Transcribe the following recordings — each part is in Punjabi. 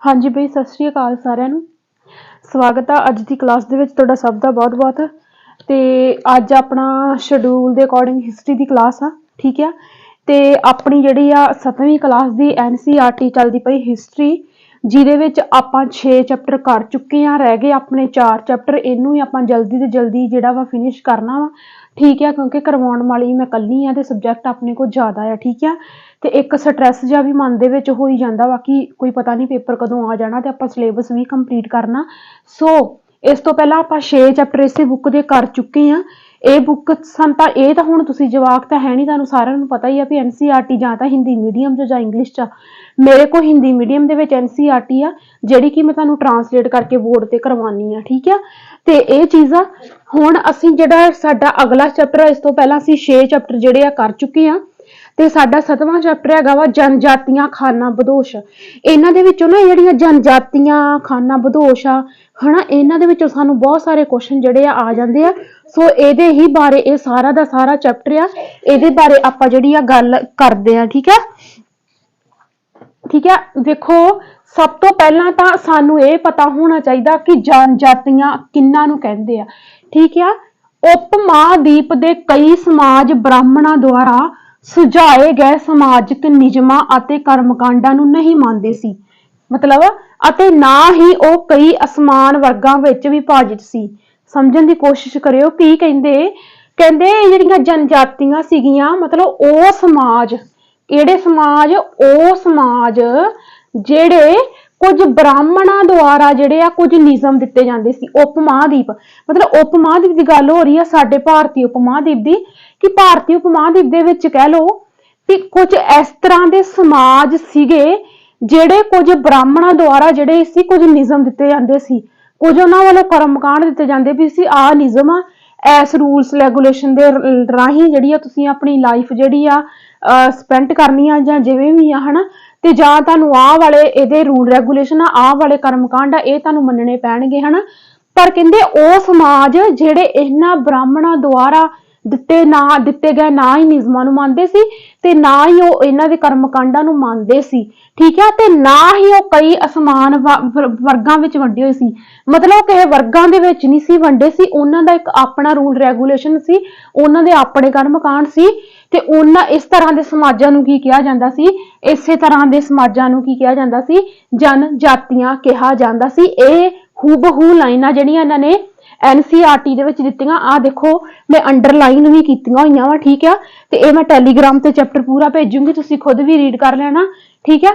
हाँ जी बई सत श्री अकाल सारिਆਂ ਨੂੰ ਸਵਾਗਤ ਆ ਅੱਜ ਦੀ ਕਲਾਸ ਦੇ ਵਿੱਚ ਤੁਹਾਡਾ ਸਭ ਦਾ ਬਹੁਤ-ਬਹੁਤ ਤੇ ਅੱਜ ਆਪਣਾ ਸ਼ਡਿਊਲ ਦੇ ਅਕੋਰਡਿੰਗ ਹਿਸਟਰੀ ਦੀ ਕਲਾਸ ਆ ਠੀਕ ਆ ਤੇ ਆਪਣੀ ਜਿਹੜੀ ਆ 7ਵੀਂ ਕਲਾਸ ਦੀ ਐਨਸੀਈਆਰਟੀ ਚੱਲਦੀ ਪਈ ਹਿਸਟਰੀ ਜਿਹਦੇ ਵਿੱਚ ਆਪਾਂ 6 ਚੈਪਟਰ ਕਰ ਚੁੱਕੇ ਆ ਰਹਿ ਗਏ ਆਪਣੇ 4 ਚੈਪਟਰ ਇਹਨੂੰ ਹੀ ਆਪਾਂ ਜਲਦੀ ਤੋਂ ਜਲਦੀ ਜਿਹੜਾ ਵਾ ਫਿਨਿਸ਼ ਕਰਨਾ ਵਾ ठीक है क्योंकि करवाउण वाली मैं कल्ली हाँ तो सबजैक्ट अपने को ज़्यादा है ठीक है तो एक स्ट्रैस जहा भी मन के हो ही जाता वा कि कोई पता नहीं पेपर कदों आ जाना तो आप सिलेबस भी कंप्लीट करना सो इस तो पहला आप 6 चैप्टर इस बुक के कर चुके हैं ये बुक सन तो ये तो हुण तुसीं जवाक तो है नहीं तुहानूं सारिआं नूं पता ही है भी एनसीईआरटी जां तां हिंदी मीडियम च जां इंग्लिश च मेरे को हिंदी मीडियम दे विच एनसीईआरटी आ जिहड़ी कि मैं तुहानूं ट्रांसलेट करके बोर्ड ते करवानी आ ठीक है तो ये चीज़ आ हुण असीं जिहड़ा साडा अगला चैप्टर इस तो पहला असीं 6 चैप्टर जिहड़े आ कर चुके हैं ਤੇ ਸਾਡਾ 7ਵਾਂ ਚੈਪਟਰ ਹੈਗਾ ਵਾ ਜਨਜਾਤੀਆਂ ਖਾਨਾ ਬਦੋਸ਼ ਇਹਨਾਂ ਦੇ ਵਿੱਚੋਂ ਨਾ ਜਿਹੜੀਆਂ ਜਨਜਾਤੀਆਂ ਖਾਨਾ ਬਦੋਸ਼ ਆ ਹਨਾ ਇਹਨਾਂ ਦੇ ਵਿੱਚੋਂ ਸਾਨੂੰ ਬਹੁਤ ਸਾਰੇ ਕੁਐਸਚਨ ਜਿਹੜੇ ਆ ਜਾਂਦੇ ਆ ਸੋ ਇਹਦੇ ਹੀ ਬਾਰੇ ਇਹ ਸਾਰਾ ਦਾ ਸਾਰਾ ਚੈਪਟਰ ਆ ਇਹਦੇ ਬਾਰੇ ਆਪਾਂ ਜਿਹੜੀ ਆ ਗੱਲ ਕਰਦੇ ਆ ਠੀਕ ਹੈ ਦੇਖੋ ਸਭ ਤੋਂ ਪਹਿਲਾਂ ਤਾਂ ਸਾਨੂੰ ਇਹ ਪਤਾ ਹੋਣਾ ਚਾਹੀਦਾ ਕਿ ਜਨਜਾਤੀਆਂ ਕਿੰਨਾਂ ਨੂੰ ਕਹਿੰਦੇ ਆ ਠੀਕ ਆ ਉਪ ਮਹਾਦੀਪ ਦੇ ਕਈ ਸਮਾਜ ਬ੍ਰਾਹਮਣਾਂ ਦੁਆਰਾ ਸੁਝਾਏ ਗਏ ਸਮਾਜਿਕ ਨਿਯਮਾਂ ਅਤੇ ਕਰਮਕਾਂਡਾਂ ਨੂੰ ਨਹੀਂ ਮੰਨਦੇ ਸੀ ਮਤਲਬ ਅਤੇ ਨਾ ਹੀ ਉਹ ਕਈ ਅਸਮਾਨ ਵਰਗਾਂ ਵਿੱਚ ਵਿਭਾਜਿਤ ਸੀ ਸਮਝਣ ਦੀ ਕੋਸ਼ਿਸ਼ ਕਰਿਓ ਕੀ ਕਹਿੰਦੇ ਜਿਹੜੀਆਂ ਜਨਜਾਤੀਆਂ ਸੀਗੀਆਂ ਮਤਲਬ ਉਹ ਸਮਾਜ ਕਿਹੜੇ ਸਮਾਜ ਉਹ ਸਮਾਜ ਜਿਹੜੇ ਕੁਝ ਬ੍ਰਾਹਮਣਾਂ ਦੁਆਰਾ ਜਿਹੜੇ ਆ ਕੁਝ ਨਿਯਮ ਦਿੱਤੇ ਜਾਂਦੇ ਸੀ ਉਪ ਮਹਾਦੀਪ ਮਤਲਬ ਉਪ ਮਹਾਦੀਪ ਦੀ ਗੱਲ ਹੋ ਰਹੀ ਆ ਸਾਡੇ ਭਾਰਤੀ ਉਪ ਮਹਾਦੀਪ ਦੀ ਕਿ ਭਾਰਤੀ ਉਪ ਮਹਾਦੀਪ ਦੇ ਵਿੱਚ ਕਹਿ ਲਓ ਕਿ ਕੁਝ ਇਸ ਤਰ੍ਹਾਂ ਦੇ ਸਮਾਜ ਸੀਗੇ ਜਿਹੜੇ ਕੁਝ ਬ੍ਰਾਹਮਣਾਂ ਦੁਆਰਾ ਜਿਹੜੇ ਸੀ ਕੁਝ ਨਿਯਮ ਦਿੱਤੇ ਜਾਂਦੇ ਸੀ ਕੁਝ ਉਹਨਾਂ ਵੱਲੋਂ ਕਰਮਕਾਂਡ ਦਿੱਤੇ ਜਾਂਦੇ ਵੀ ਸੀ ਆਹ ਨਿਯਮ ਆ ਐਸ ਰੂਲਸ ਰੈਗੂਲੇਸ਼ਨ ਦੇ ਰਾਹੀਂ ਜਿਹੜੀ ਆ ਤੁਸੀਂ ਆਪਣੀ ਲਾਈਫ ਜਿਹੜੀ ਆ ਸਪੈਂਡ ਕਰਨੀ ਆ ਜਾਂ ਜਿਵੇਂ ਵੀ ਆ ਹਨਾ ਤੇ ਜਾਂ ਤੁਹਾਨੂੰ ਆਹ ਵਾਲੇ ਇਹਦੇ ਰੂਲ ਰੈਗੂਲੇਸ਼ਨ ਆ ਆਹ ਵਾਲੇ ਕਰਮਕਾਂਡ ਆ ਇਹ ਤੁਹਾਨੂੰ ਮੰਨਣੇ ਪੈਣਗੇ ਹਨਾ ਪਰ ਕਹਿੰਦੇ ਉਹ ਸਮਾਜ ਜਿਹੜੇ ਇਹਨਾਂ ਬ੍ਰਾਹਮਣਾਂ ਦੁਆਰਾ ਦਿੱਤੇ ਗਏ ਨਾ ਹੀ ਨਿਯਮਾਂ ਨੂੰ ਮੰਨਦੇ ਸੀ ਤੇ ਨਾ ਹੀ ਉਹ ਇਹਨਾਂ ਦੇ ਕਰਮਕਾਂਡਾਂ ਨੂੰ ਮੰਨਦੇ ਸੀ ਠੀਕ ਹੈ ਤੇ ਨਾ ਹੀ ਉਹ ਕਈ ਅਸਮਾਨ ਵਰਗਾਂ ਵਿੱਚ ਵੰਡੇ ਹੋਏ ਸੀ ਮਤਲਬ ਕਿਸੇ ਵਰਗਾਂ ਦੇ ਵਿੱਚ ਨਹੀਂ ਸੀ ਵੰਡੇ ਸੀ ਉਹਨਾਂ ਦਾ ਇੱਕ ਆਪਣਾ ਰੂਲ ਰੈਗੂਲੇਸ਼ਨ ਸੀ ਉਹਨਾਂ ਦੇ ਆਪਣੇ ਕਰਮਕਾਂਡ ਸੀ ਤੇ ਉਹਨਾਂ ਇਸ ਤਰ੍ਹਾਂ ਦੇ ਸਮਾਜਾਂ ਨੂੰ ਕੀ ਕਿਹਾ ਜਾਂਦਾ ਸੀ ਇਸੇ ਤਰ੍ਹਾਂ ਦੇ ਸਮਾਜਾਂ ਨੂੰ ਕੀ ਕਿਹਾ ਜਾਂਦਾ ਸੀ ਜਨਜਾਤੀਆਂ ਕਿਹਾ ਜਾਂਦਾ ਸੀ ਇਹ ਹੂਬਹੂ ਲਾਈਨਾਂ ਜਿਹੜੀਆਂ ਇਹਨਾਂ ਨੇ एनसीईआरटी ਦੇ ਵਿੱਚ ਦਿੱਤੀਆਂ ਆ ਦੇਖੋ ਮੈਂ ਅੰਡਰਲਾਈਨ ਵੀ ਕੀਤੀਆਂ ਹੋਈਆਂ ਵਾ ਠੀਕ ਆ ਤੇ ਇਹ ਮੈਂ ਟੈਲੀਗ੍ਰਾਮ ਤੇ ਚੈਪਟਰ ਪੂਰਾ ਭੇਜੂੰਗੀ ਤੁਸੀਂ ਖੁਦ ਵੀ ਰੀਡ ਕਰ ਲੈਣਾ ਠੀਕ ਆ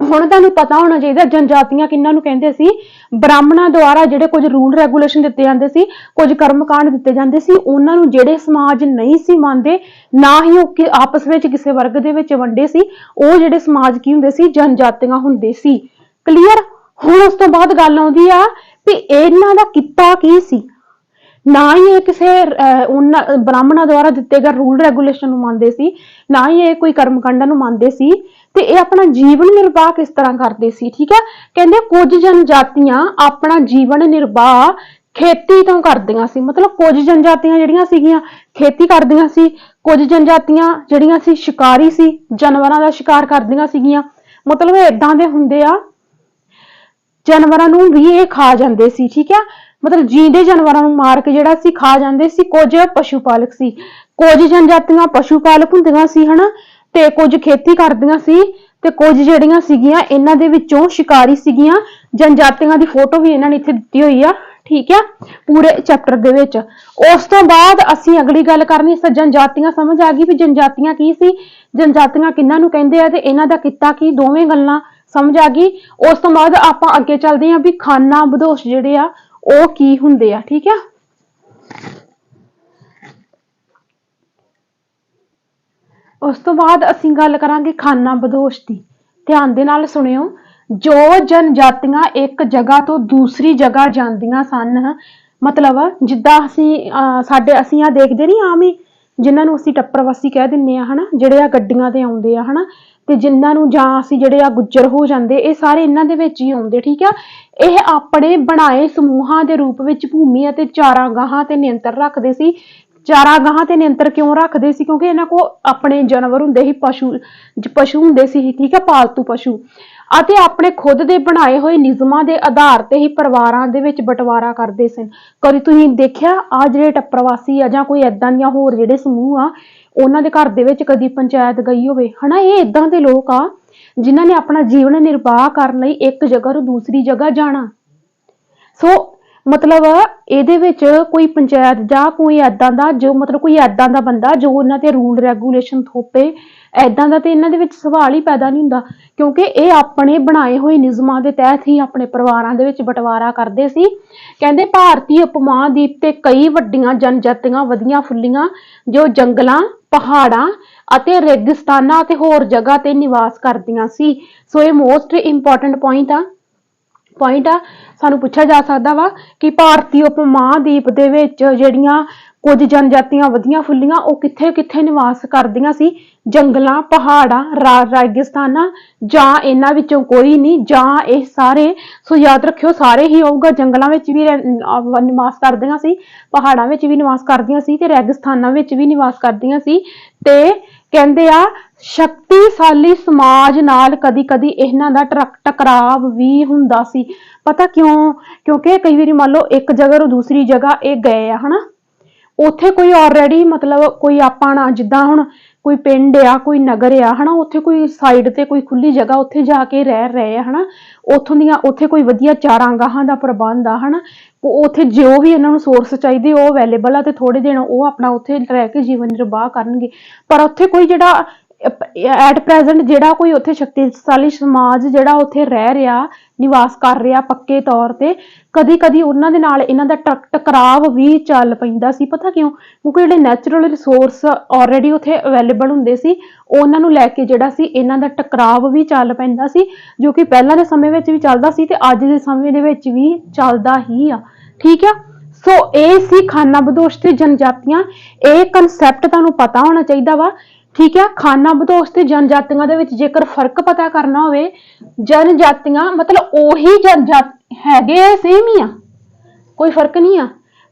ਹੁਣ ਤੁਹਾਨੂੰ ਪਤਾ ਹੋਣਾ ਚਾਹੀਦਾ ਜਨਜਾਤੀਆਂ ਕਿੰਨਾਂ ਨੂੰ ਕਹਿੰਦੇ ਸੀ ਬ੍ਰਾਹਮਣਾਂ ਦੁਆਰਾ ਜਿਹੜੇ ਕੁਝ ਰੂਲ ਰੈਗੂਲੇਸ਼ਨ ਦਿੱਤੇ ਜਾਂਦੇ ਸੀ ਕੁਝ ਕਰਮਕਾਂਡ ਦਿੱਤੇ ਜਾਂਦੇ ਸੀ ਉਹਨਾਂ ਨੂੰ ਜਿਹੜੇ ਸਮਾਜ ਨਹੀਂ ਸੀ ਮੰਨਦੇ ਨਾ ਹੀ ਉਹ ਆਪਸ ਵਿੱਚ ਕਿਸੇ ਵਰਗ ਦੇ ਵਿੱਚ ਵੰਡੇ ਸੀ ਉਹ ਜਿਹੜੇ ਸਮਾਜ ਕੀ ਹੁੰਦੇ ਸੀ ਜਨਜਾਤੀਆਂ ਹੁੰਦੇ ਸੀ ਕਲੀਅਰ ਹੁਣ ਉਸ ਤੋਂ ਬਾਅਦ ਗੱਲ ਆਉਂਦੀ ਆ ਵੀ ਇਹਨਾਂ ਦਾ ਕਿੱਤਾ ਕੀ ਸੀ ਨਾ ਹੀ ਇਹ ਕਿਸੇ ਉਹਨਾਂ ਬ੍ਰਾਹਮਣਾਂ ਦੁਆਰਾ ਦਿੱਤੇ ਗਏ ਰੂਲ ਰੈਗੂਲੇਸ਼ਨ ਨੂੰ ਮੰਨਦੇ ਸੀ ਨਾ ਹੀ ਇਹ ਕੋਈ ਕਰਮਕਾਂਡਾਂ ਨੂੰ ਮੰਨਦੇ ਸੀ ਤੇ ਇਹ ਆਪਣਾ ਜੀਵਨ ਨਿਰਵਾਹ ਕਿਸ ਤਰ੍ਹਾਂ ਕਰਦੇ ਸੀ ਠੀਕ ਹੈ ਕਹਿੰਦੇ ਕੁਝ ਜਨਜਾਤੀਆਂ ਆਪਣਾ ਜੀਵਨ ਨਿਰਵਾਹ ਖੇਤੀ ਤੋਂ ਕਰਦੀਆਂ ਸੀ ਮਤਲਬ ਕੁਝ ਜਨਜਾਤੀਆਂ ਜਿਹੜੀਆਂ ਸੀਗੀਆਂ ਖੇਤੀ ਕਰਦੀਆਂ ਸੀ ਕੁਝ ਜਨਜਾਤੀਆਂ ਜਿਹੜੀਆਂ ਸੀ ਸ਼ਿਕਾਰੀ ਸੀ ਜਾਨਵਰਾਂ ਦਾ ਸ਼ਿਕਾਰ ਕਰਦੀਆਂ ਸੀਗੀਆਂ ਮਤਲਬ ਏਦਾਂ ਦੇ ਹੁੰਦੇ ਆ ਜਾਨਵਰਾਂ ਨੂੰ ਵੀ ਇਹ ਖਾ ਜਾਂਦੇ ਸੀ ਠੀਕ ਹੈ ਮਤਲਬ ਜੀਂਦੇ ਜਾਨਵਰਾਂ ਨੂੰ ਮਾਰ ਕੇ ਜਿਹੜਾ ਸੀ ਖਾ ਜਾਂਦੇ ਸੀ ਕੁਝ ਪਸ਼ੂ ਪਾਲਕ ਸੀ ਕੁਝ ਜਨਜਾਤੀਆਂ ਪਸ਼ੂ ਪਾਲਕ ਹੁੰਦੀਆਂ ਸੀ ਹਨਾ ਤੇ ਕੁਝ ਖੇਤੀ ਕਰਦੀਆਂ ਸੀ ਤੇ ਕੁਝ ਜਿਹੜੀਆਂ ਸੀਗੀਆਂ ਇਹਨਾਂ ਦੇ ਵਿੱਚੋਂ ਸ਼ਿਕਾਰੀ ਸੀਗੀਆਂ ਜਨਜਾਤੀਆਂ ਦੀ ਫੋਟੋ ਵੀ ਇਹਨਾਂ ਨੇ ਇੱਥੇ ਦਿੱਤੀ ਹੋਈ ਆ ਠੀਕ ਹੈ ਪੂਰੇ ਚੈਪਟਰ ਦੇ ਵਿੱਚ ਉਸ ਤੋਂ ਬਾਅਦ ਅਸੀਂ ਅਗਲੀ ਗੱਲ ਕਰਨੀ ਜਨਜਾਤੀਆਂ ਸਮਝ ਆ ਗਈ ਵੀ ਜਨਜਾਤੀਆਂ ਕੀ ਸੀ ਜਨਜਾਤੀਆਂ ਕਿਹਨਾਂ ਨੂੰ ਕਹਿੰਦੇ ਆ ਤੇ ਇਹਨਾਂ ਦਾ ਕਿੱਤਾ ਕੀ ਦੋਵੇਂ ਗੱਲਾਂ ਸਮਝ ਆ ਗਈ ਉਸ ਤੋਂ ਬਾਅਦ ਆਪਾਂ ਅੱਗੇ ਚੱਲਦੇ ਹਾਂ ਵੀ ਖਾਨਾ ਬਦੋਸ਼ ਜਿਹੜੇ ਆ ਉਹ ਕੀ ਹੁੰਦੇ ਆ ਠੀਕ ਆ ਉਸ ਤੋਂ ਬਾਅਦ ਅਸੀਂ ਗੱਲ ਕਰਾਂਗੇ ਖਾਨਾ ਬਦੋਸ਼ ਦੀ ਧਿਆਨ ਦੇ ਨਾਲ ਸੁਣਿਓ ਜੋ ਜਨਜਾਤੀਆਂ ਇੱਕ ਜਗ੍ਹਾ ਤੋਂ ਦੂਸਰੀ ਜਗ੍ਹਾ ਜਾਂਦੀਆਂ ਸਨ ਮਤਲਬ ਜਿੱਦਾਂ ਅਸੀਂ ਆ ਦੇਖਦੇ ਨਹੀਂ ਆਮ ਹੀ ਜਿਨ੍ਹਾਂ ਨੂੰ ਅਸੀਂ ਟੱਪਰਵਾਸੀ ਕਹਿ ਦਿੰਦੇ ਆ ਹਨਾ ਜਿਹੜੇ ਆ ਗੱਡੀਆਂ ਤੇ ਆਉਂਦੇ ਆ ਹਨਾ ਤੇ ਜਿਨ੍ਹਾਂ ਨੂੰ ਜਾਂ ਅਸੀਂ ਜਿਹੜੇ ਆ ਗੁੱਜਰ ਹੋ ਜਾਂਦੇ ਇਹ ਸਾਰੇ ਇਹਨਾਂ ਦੇ ਵਿੱਚ ਹੀ ਆਉਂਦੇ ਠੀਕ ਆ ਇਹ ਆਪਣੇ ਬਣਾਏ ਸਮੂਹਾਂ ਦੇ ਰੂਪ ਵਿੱਚ ਭੂਮੀ ਅਤੇ ਚਾਰਾਗਾਹਾਂ ਤੇ ਨਿਯੰਤਰਣ ਰੱਖਦੇ ਸੀ ਚਾਰਾ ਗਾਹਾਂ ਤੇ ਨਿਯੰਤਰ ਕਿਉਂ ਰੱਖਦੇ ਸੀ? ਕਿਉਂਕਿ ਇਹਨਾਂ ਕੋਲ ਆਪਣੇ ਜਾਨਵਰ ਹੁੰਦੇ ਸੀ, ਪਸ਼ੂ ਹੁੰਦੇ ਸੀ, ਠੀਕ ਹੈ, ਪਾਲਤੂ ਪਸ਼ੂ, ਅਤੇ ਆਪਣੇ ਖੁਦ ਦੇ ਬਣਾਏ ਹੋਏ ਨਿਯਮਾਂ ਦੇ ਆਧਾਰ ਤੇ ਹੀ ਪਰਿਵਾਰਾਂ ਦੇ ਵਿੱਚ ਬਟਵਾਰਾ ਕਰਦੇ ਸਨ। ਕਦੀ ਤੁਸੀਂ ਦੇਖਿਆ ਆ ਜਿਹੜੇ ਟੱਪਰਵਾਸੀ ਆ ਜਾਂ ਕੋਈ ਏਦਾਂ ਦੀਆਂ ਹੋਰ ਜਿਹੜੇ ਸਮੂਹ ਆ, ਉਹਨਾਂ ਦੇ ਘਰ ਦੇ ਵਿੱਚ ਕਦੀ ਪੰਚਾਇਤ ਗਈ ਹੋਵੇ ਹਨਾ? ਇਹ ਏਦਾਂ ਦੇ ਲੋਕ ਆ ਜਿਨ੍ਹਾਂ ਨੇ ਆਪਣਾ ਜੀਵਨ ਨਿਰਵਾਹ ਕਰਨ ਲਈ ਇੱਕ ਜਗ੍ਹਾ ਤੋਂ ਦੂਸਰੀ ਜਗ੍ਹਾ ਜਾਣਾ। ਸੋ ਮਤਲਬ ਇਹਦੇ ਵਿੱਚ ਕੋਈ ਪੰਚਾਇਤ ਜਾਂ ਕੋਈ ਏਦਾਂ ਦਾ ਜੋ ਮਤਲਬ ਕੋਈ ਏਦਾਂ ਦਾ ਬੰਦਾ ਜੋ ਇਹਨਾਂ ਤੇ ਰੂਲ ਰੈਗੂਲੇਸ਼ਨ ਥੋਪੇ, ਏਦਾਂ ਦਾ ਤੇ ਇਹਨਾਂ ਦੇ ਵਿੱਚ ਸਵਾਲ ਹੀ ਪੈਦਾ ਨਹੀਂ ਹੁੰਦਾ, ਕਿਉਂਕਿ ਇਹ ਆਪਣੇ ਬਣਾਏ ਹੋਏ ਨਿਯਮਾਂ ਦੇ ਤਹਿਤ ਹੀ ਆਪਣੇ ਪਰਿਵਾਰਾਂ ਦੇ ਵਿੱਚ ਬਟਵਾਰਾ ਕਰਦੇ ਸੀ। ਕਹਿੰਦੇ ਭਾਰਤੀ ਉਪਮਹਾਦੀਪ ਤੇ ਕਈ ਵੱਡੀਆਂ ਜਨਜਾਤੀਆਂ ਵਧੀਆਂ ਫੁੱਲੀਆਂ ਜੋ ਜੰਗਲਾਂ, ਪਹਾੜਾਂ ਅਤੇ ਰੇਗਿਸਤਾਨਾਂ ਅਤੇ ਹੋਰ ਜਗ੍ਹਾ ਤੇ ਨਿਵਾਸ ਕਰਦੀਆਂ ਸੀ। ਸੋ ਇਹ ਮੋਸਟ ਇੰਪੋਰਟੈਂਟ ਪੁਆਇੰਟ ਆ ਸਾਨੂੰ ਪੁੱਛਿਆ ਜਾ ਸਕਦਾ ਵਾ ਕਿ ਭਾਰਤੀ ਉਪ ਮਹਾਦੀਪ ਦੇ ਵਿੱਚ ਜਿਹੜੀਆਂ ਕੁਝ ਜਨਜਾਤੀਆਂ ਵਧੀਆਂ ਫੁੱਲੀਆਂ ਉਹ ਕਿੱਥੇ ਕਿੱਥੇ ਨਿਵਾਸ ਕਰਦੀਆਂ ਸੀ? ਜੰਗਲਾਂ, ਪਹਾੜਾਂ, ਰੇਗਿਸਤਾਨਾਂ, ਜਾਂ ਇਹਨਾਂ ਵਿੱਚੋਂ ਕੋਈ ਨਹੀਂ, ਜਾਂ ਇਹ ਸਾਰੇ। ਸੋ ਯਾਦ ਰੱਖਿਓ ਸਾਰੇ ਹੀ ਹੋਊਗਾ। ਜੰਗਲਾਂ ਵਿੱਚ ਵੀ ਨਿਵਾਸ ਕਰਦੀਆਂ ਸੀ, ਪਹਾੜਾਂ ਵਿੱਚ ਵੀ ਨਿਵਾਸ ਕਰਦੀਆਂ ਸੀ, ਤੇ ਰੇਗਿਸਤਾਨਾਂ ਵਿੱਚ ਵੀ ਨਿਵਾਸ ਕਰਦੀਆਂ ਸੀ। ਤੇ ਕਹਿੰਦੇ ਆ ਸ਼ਕਤੀਸ਼ਾਲੀ ਸਮਾਜ ਨਾਲ ਕਦੀ ਕਦੀ ਇਹਨਾਂ ਦਾ ਟਕਰਾਵ ਵੀ ਹੁੰਦਾ ਸੀ। ਪਤਾ ਕਿਉਂ? ਕਿਉਂਕਿ ਕਈ ਵਾਰੀ ਮੰਨ ਲਓ ਇੱਕ ਜਗ੍ਹਾ ਤੋਂ ਦੂਸਰੀ ਜਗ੍ਹਾ ਇਹ ਗਏ ਆ ਹਨਾ, ਉੱਥੇ ਕੋਈ ਆਲਰੇਡੀ ਮਤਲਬ ਕੋਈ ਆਪਾਂ ਨਾ, ਜਿੱਦਾਂ ਹੁਣ ਕੋਈ ਪਿੰਡ ਆ, ਕੋਈ ਨਗਰ ਆ ਹਨਾ, ਉੱਥੇ ਕੋਈ ਸਾਈਡ ਤੇ ਕੋਈ ਖੁੱਲੀ ਜਗ੍ਹਾ ਉੱਥੇ ਜਾ ਕੇ ਰਹਿ ਰਹੇ ਆ ਹਨਾ, ਉੱਥੇ ਕੋਈ ਵਧੀਆ ਚਾਰਾਂ ਗਾਹਾਂ ਦਾ ਪ੍ਰਬੰਧ ਆ ਹਨਾ, ਉੱਥੇ ਜੋ ਵੀ ਇਹਨਾਂ ਨੂੰ ਸੋਰਸ ਚਾਹੀਦੇ ਉਹ ਅਵੇਲੇਬਲ ਆ, ਤੇ ਥੋੜੇ ਦਿਨ ਉਹ ਆਪਣਾ ਉੱਥੇ ਰਹਿ ਕੇ ਜੀਵਨ ਨਿਰਵਾਹ ਕਰਨਗੇ। ਪਰ ਉੱਥੇ ਕੋਈ ਜਿਹੜਾ ਐਟ ਪ੍ਰੈਜ਼ੈਂਟ ਜਿਹੜਾ ਕੋਈ ਉੱਥੇ ਸ਼ਕਤੀਸ਼ਾਲੀ ਸਮਾਜ ਜਿਹੜਾ ਉੱਥੇ ਰਹਿ ਰਿਹਾ, ਨਿਵਾਸ ਕਰ ਰਿਹਾ ਪੱਕੇ ਤੌਰ ਤੇ, ਕਦੀ ਕਦੀ ਉਹਨਾਂ ਦੇ ਨਾਲ ਇਹਨਾਂ ਦਾ ਟਕਰਾਵ ਵੀ ਚੱਲ ਪੈਂਦਾ ਸੀ। ਪਤਾ ਕਿਉਂ? ਕਿਉਂਕਿ ਜਿਹੜੇ ਨੈਚੁਰਲ ਰਿਸੋਰਸ ਆਲਰੇਡੀ ਉੱਥੇ ਅਵੇਲੇਬਲ ਹੁੰਦੇ ਸੀ, ਉਹਨਾਂ ਨੂੰ ਲੈ ਕੇ ਜਿਹੜਾ ਸੀ ਇਹਨਾਂ ਦਾ ਟਕਰਾਵ ਵੀ ਚੱਲ ਪੈਂਦਾ ਸੀ, ਜੋ ਕਿ ਪਹਿਲਾਂ ਦੇ ਸਮੇਂ ਵਿੱਚ ਵੀ ਚੱਲਦਾ ਸੀ ਤੇ ਅੱਜ ਦੇ ਸਮੇਂ ਦੇ ਵਿੱਚ ਵੀ ਚੱਲਦਾ ਹੀ ਆ। ਠੀਕ ਆ। ਸੋ ਇਹ ਸੀ ਖਾਨਾਬਦੋਸ਼ ਤੇ ਜਨਜਾਤੀਆਂ। ਇਹ ਕੰਸੈਪਟ ਤੁਹਾਨੂੰ ਪਤਾ ਹੋਣਾ ਚਾਹੀਦਾ ਵਾ। ਠੀਕ ਹੈ। ਖਾਨਾਬਦੋਸ਼ ਤੇ ਜਨਜਾਤੀਆਂ ਦੇ ਵਿੱਚ ਜੇਕਰ ਫਰਕ ਪਤਾ ਕਰਨਾ ਹੋਵੇ, ਜਨਜਾਤੀਆਂ ਮਤਲਬ ਉਹੀ ਜਨਜਾਤੀ ਹੈਗੇ ਸੇਮ ਹੀ ਆ, ਕੋਈ ਫਰਕ ਨਹੀਂ ਆ।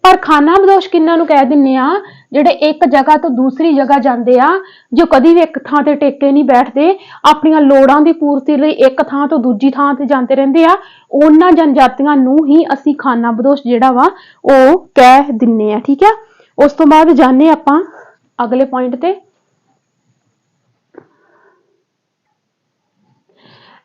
ਪਰ ਖਾਨਾਬਦੋਸ਼ ਕਿਹਨਾਂ ਨੂੰ ਕਹਿ ਦਿੰਦੇ ਆ? ਜਿਹੜੇ ਇੱਕ ਜਗ੍ਹਾ ਤੋਂ ਦੂਸਰੀ ਜਗ੍ਹਾ ਜਾਂਦੇ ਆ, ਜੋ ਕਦੀ ਵੀ ਇੱਕ ਥਾਂ ਤੇ ਟੇਕੇ ਨਹੀਂ ਬੈਠਦੇ, ਆਪਣੀਆਂ ਲੋੜਾਂ ਦੀ ਪੂਰਤੀ ਲਈ ਇੱਕ ਥਾਂ ਤੋਂ ਦੂਜੀ ਥਾਂ ਤੇ ਜਾਂਦੇ ਰਹਿੰਦੇ ਆ, ਉਹਨਾਂ ਜਨਜਾਤੀਆਂ ਨੂੰ ਹੀ ਅਸੀਂ ਖਾਨਾਬਦੋਸ਼ ਜਿਹੜਾ ਵਾ ਉਹ ਕਹਿ ਦਿੰਦੇ ਆ। ਠੀਕ ਹੈ। ਉਸ ਤੋਂ ਬਾਅਦ ਜਾਣੇ ਆਪਾਂ ਅਗਲੇ ਪੁਆਇੰਟ ਤੇ।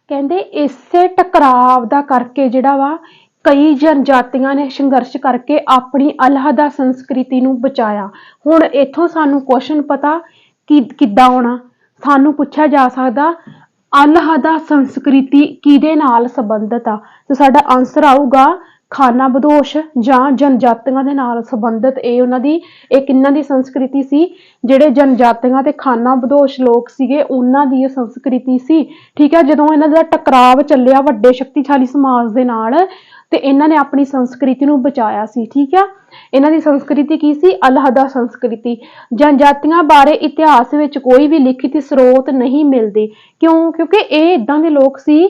ਕਹਿੰਦੇ ਇਸੇ ਟਕਰਾਵ ਦਾ ਕਰਕੇ ਜਿਹੜਾ ਵਾ ਕਈ ਜਨਜਾਤੀਆਂ ਨੇ ਸੰਘਰਸ਼ ਕਰਕੇ ਆਪਣੀ ਅਲੱਹਦਾ ਸੰਸਕ੍ਰਿਤੀ ਨੂੰ ਬਚਾਇਆ। ਹੁਣ ਇੱਥੋਂ ਸਾਨੂੰ ਕੁਐਸਚਨ ਪਤਾ ਕਿ ਕਿੱਦਾਂ ਆਉਣਾ, ਸਾਨੂੰ ਪੁੱਛਿਆ ਜਾ ਸਕਦਾ ਅਲੱਹਦਾ ਸੰਸਕ੍ਰਿਤੀ ਕਿਹਦੇ ਨਾਲ ਸੰਬੰਧਿਤ ਆ, ਤੇ ਸਾਡਾ ਆਨਸਰ ਆਊਗਾ ਖਾਨਾਬਦੋਸ਼ ਜਾਂ ਜਨਜਾਤੀਆਂ ਦੇ ਨਾਲ ਸੰਬੰਧਿਤ। ਇਹ ਉਹਨਾਂ ਦੀ ਕਿਹਨਾਂ ਦੀ ਸੰਸਕ੍ਰਿਤੀ ਸੀ? ਜਿਹੜੇ ਜਨਜਾਤੀਆਂ ਤੇ ਖਾਨਾਬਦੋਸ਼ ਲੋਕ ਸੀਗੇ ਉਹਨਾਂ ਦੀ ਇਹ ਸੰਸਕ੍ਰਿਤੀ ਸੀ। ਠੀਕ ਹੈ। ਜਦੋਂ ਇਹਨਾਂ ਦਾ ਟਕਰਾਵ ਚੱਲਿਆ ਵੱਡੇ ਸ਼ਕਤੀਸ਼ਾਲੀ ਸਮਾਜ ਦੇ ਨਾਲ, ਤੇ ਇਹਨਾਂ ਨੇ ਆਪਣੀ ਸੰਸਕ੍ਰਿਤੀ ਨੂੰ ਬਚਾਇਆ ਸੀ। ਠੀਕ ਆ। ਇਹਨਾਂ ਦੀ ਸੰਸਕ੍ਰਿਤੀ ਕੀ ਸੀ? ਅਲੱਹਦਾ ਸੰਸਕ੍ਰਿਤੀ। ਜਨਜਾਤੀਆਂ ਬਾਰੇ ਇਤਿਹਾਸ ਵਿੱਚ ਕੋਈ ਵੀ ਲਿਖਿਤ ਸਰੋਤ ਨਹੀਂ ਮਿਲਦੇ। ਕਿਉਂ? ਕਿਉਂਕਿ ਇਹ ਇਦਾਂ ਦੇ ਲੋਕ ਸੀ,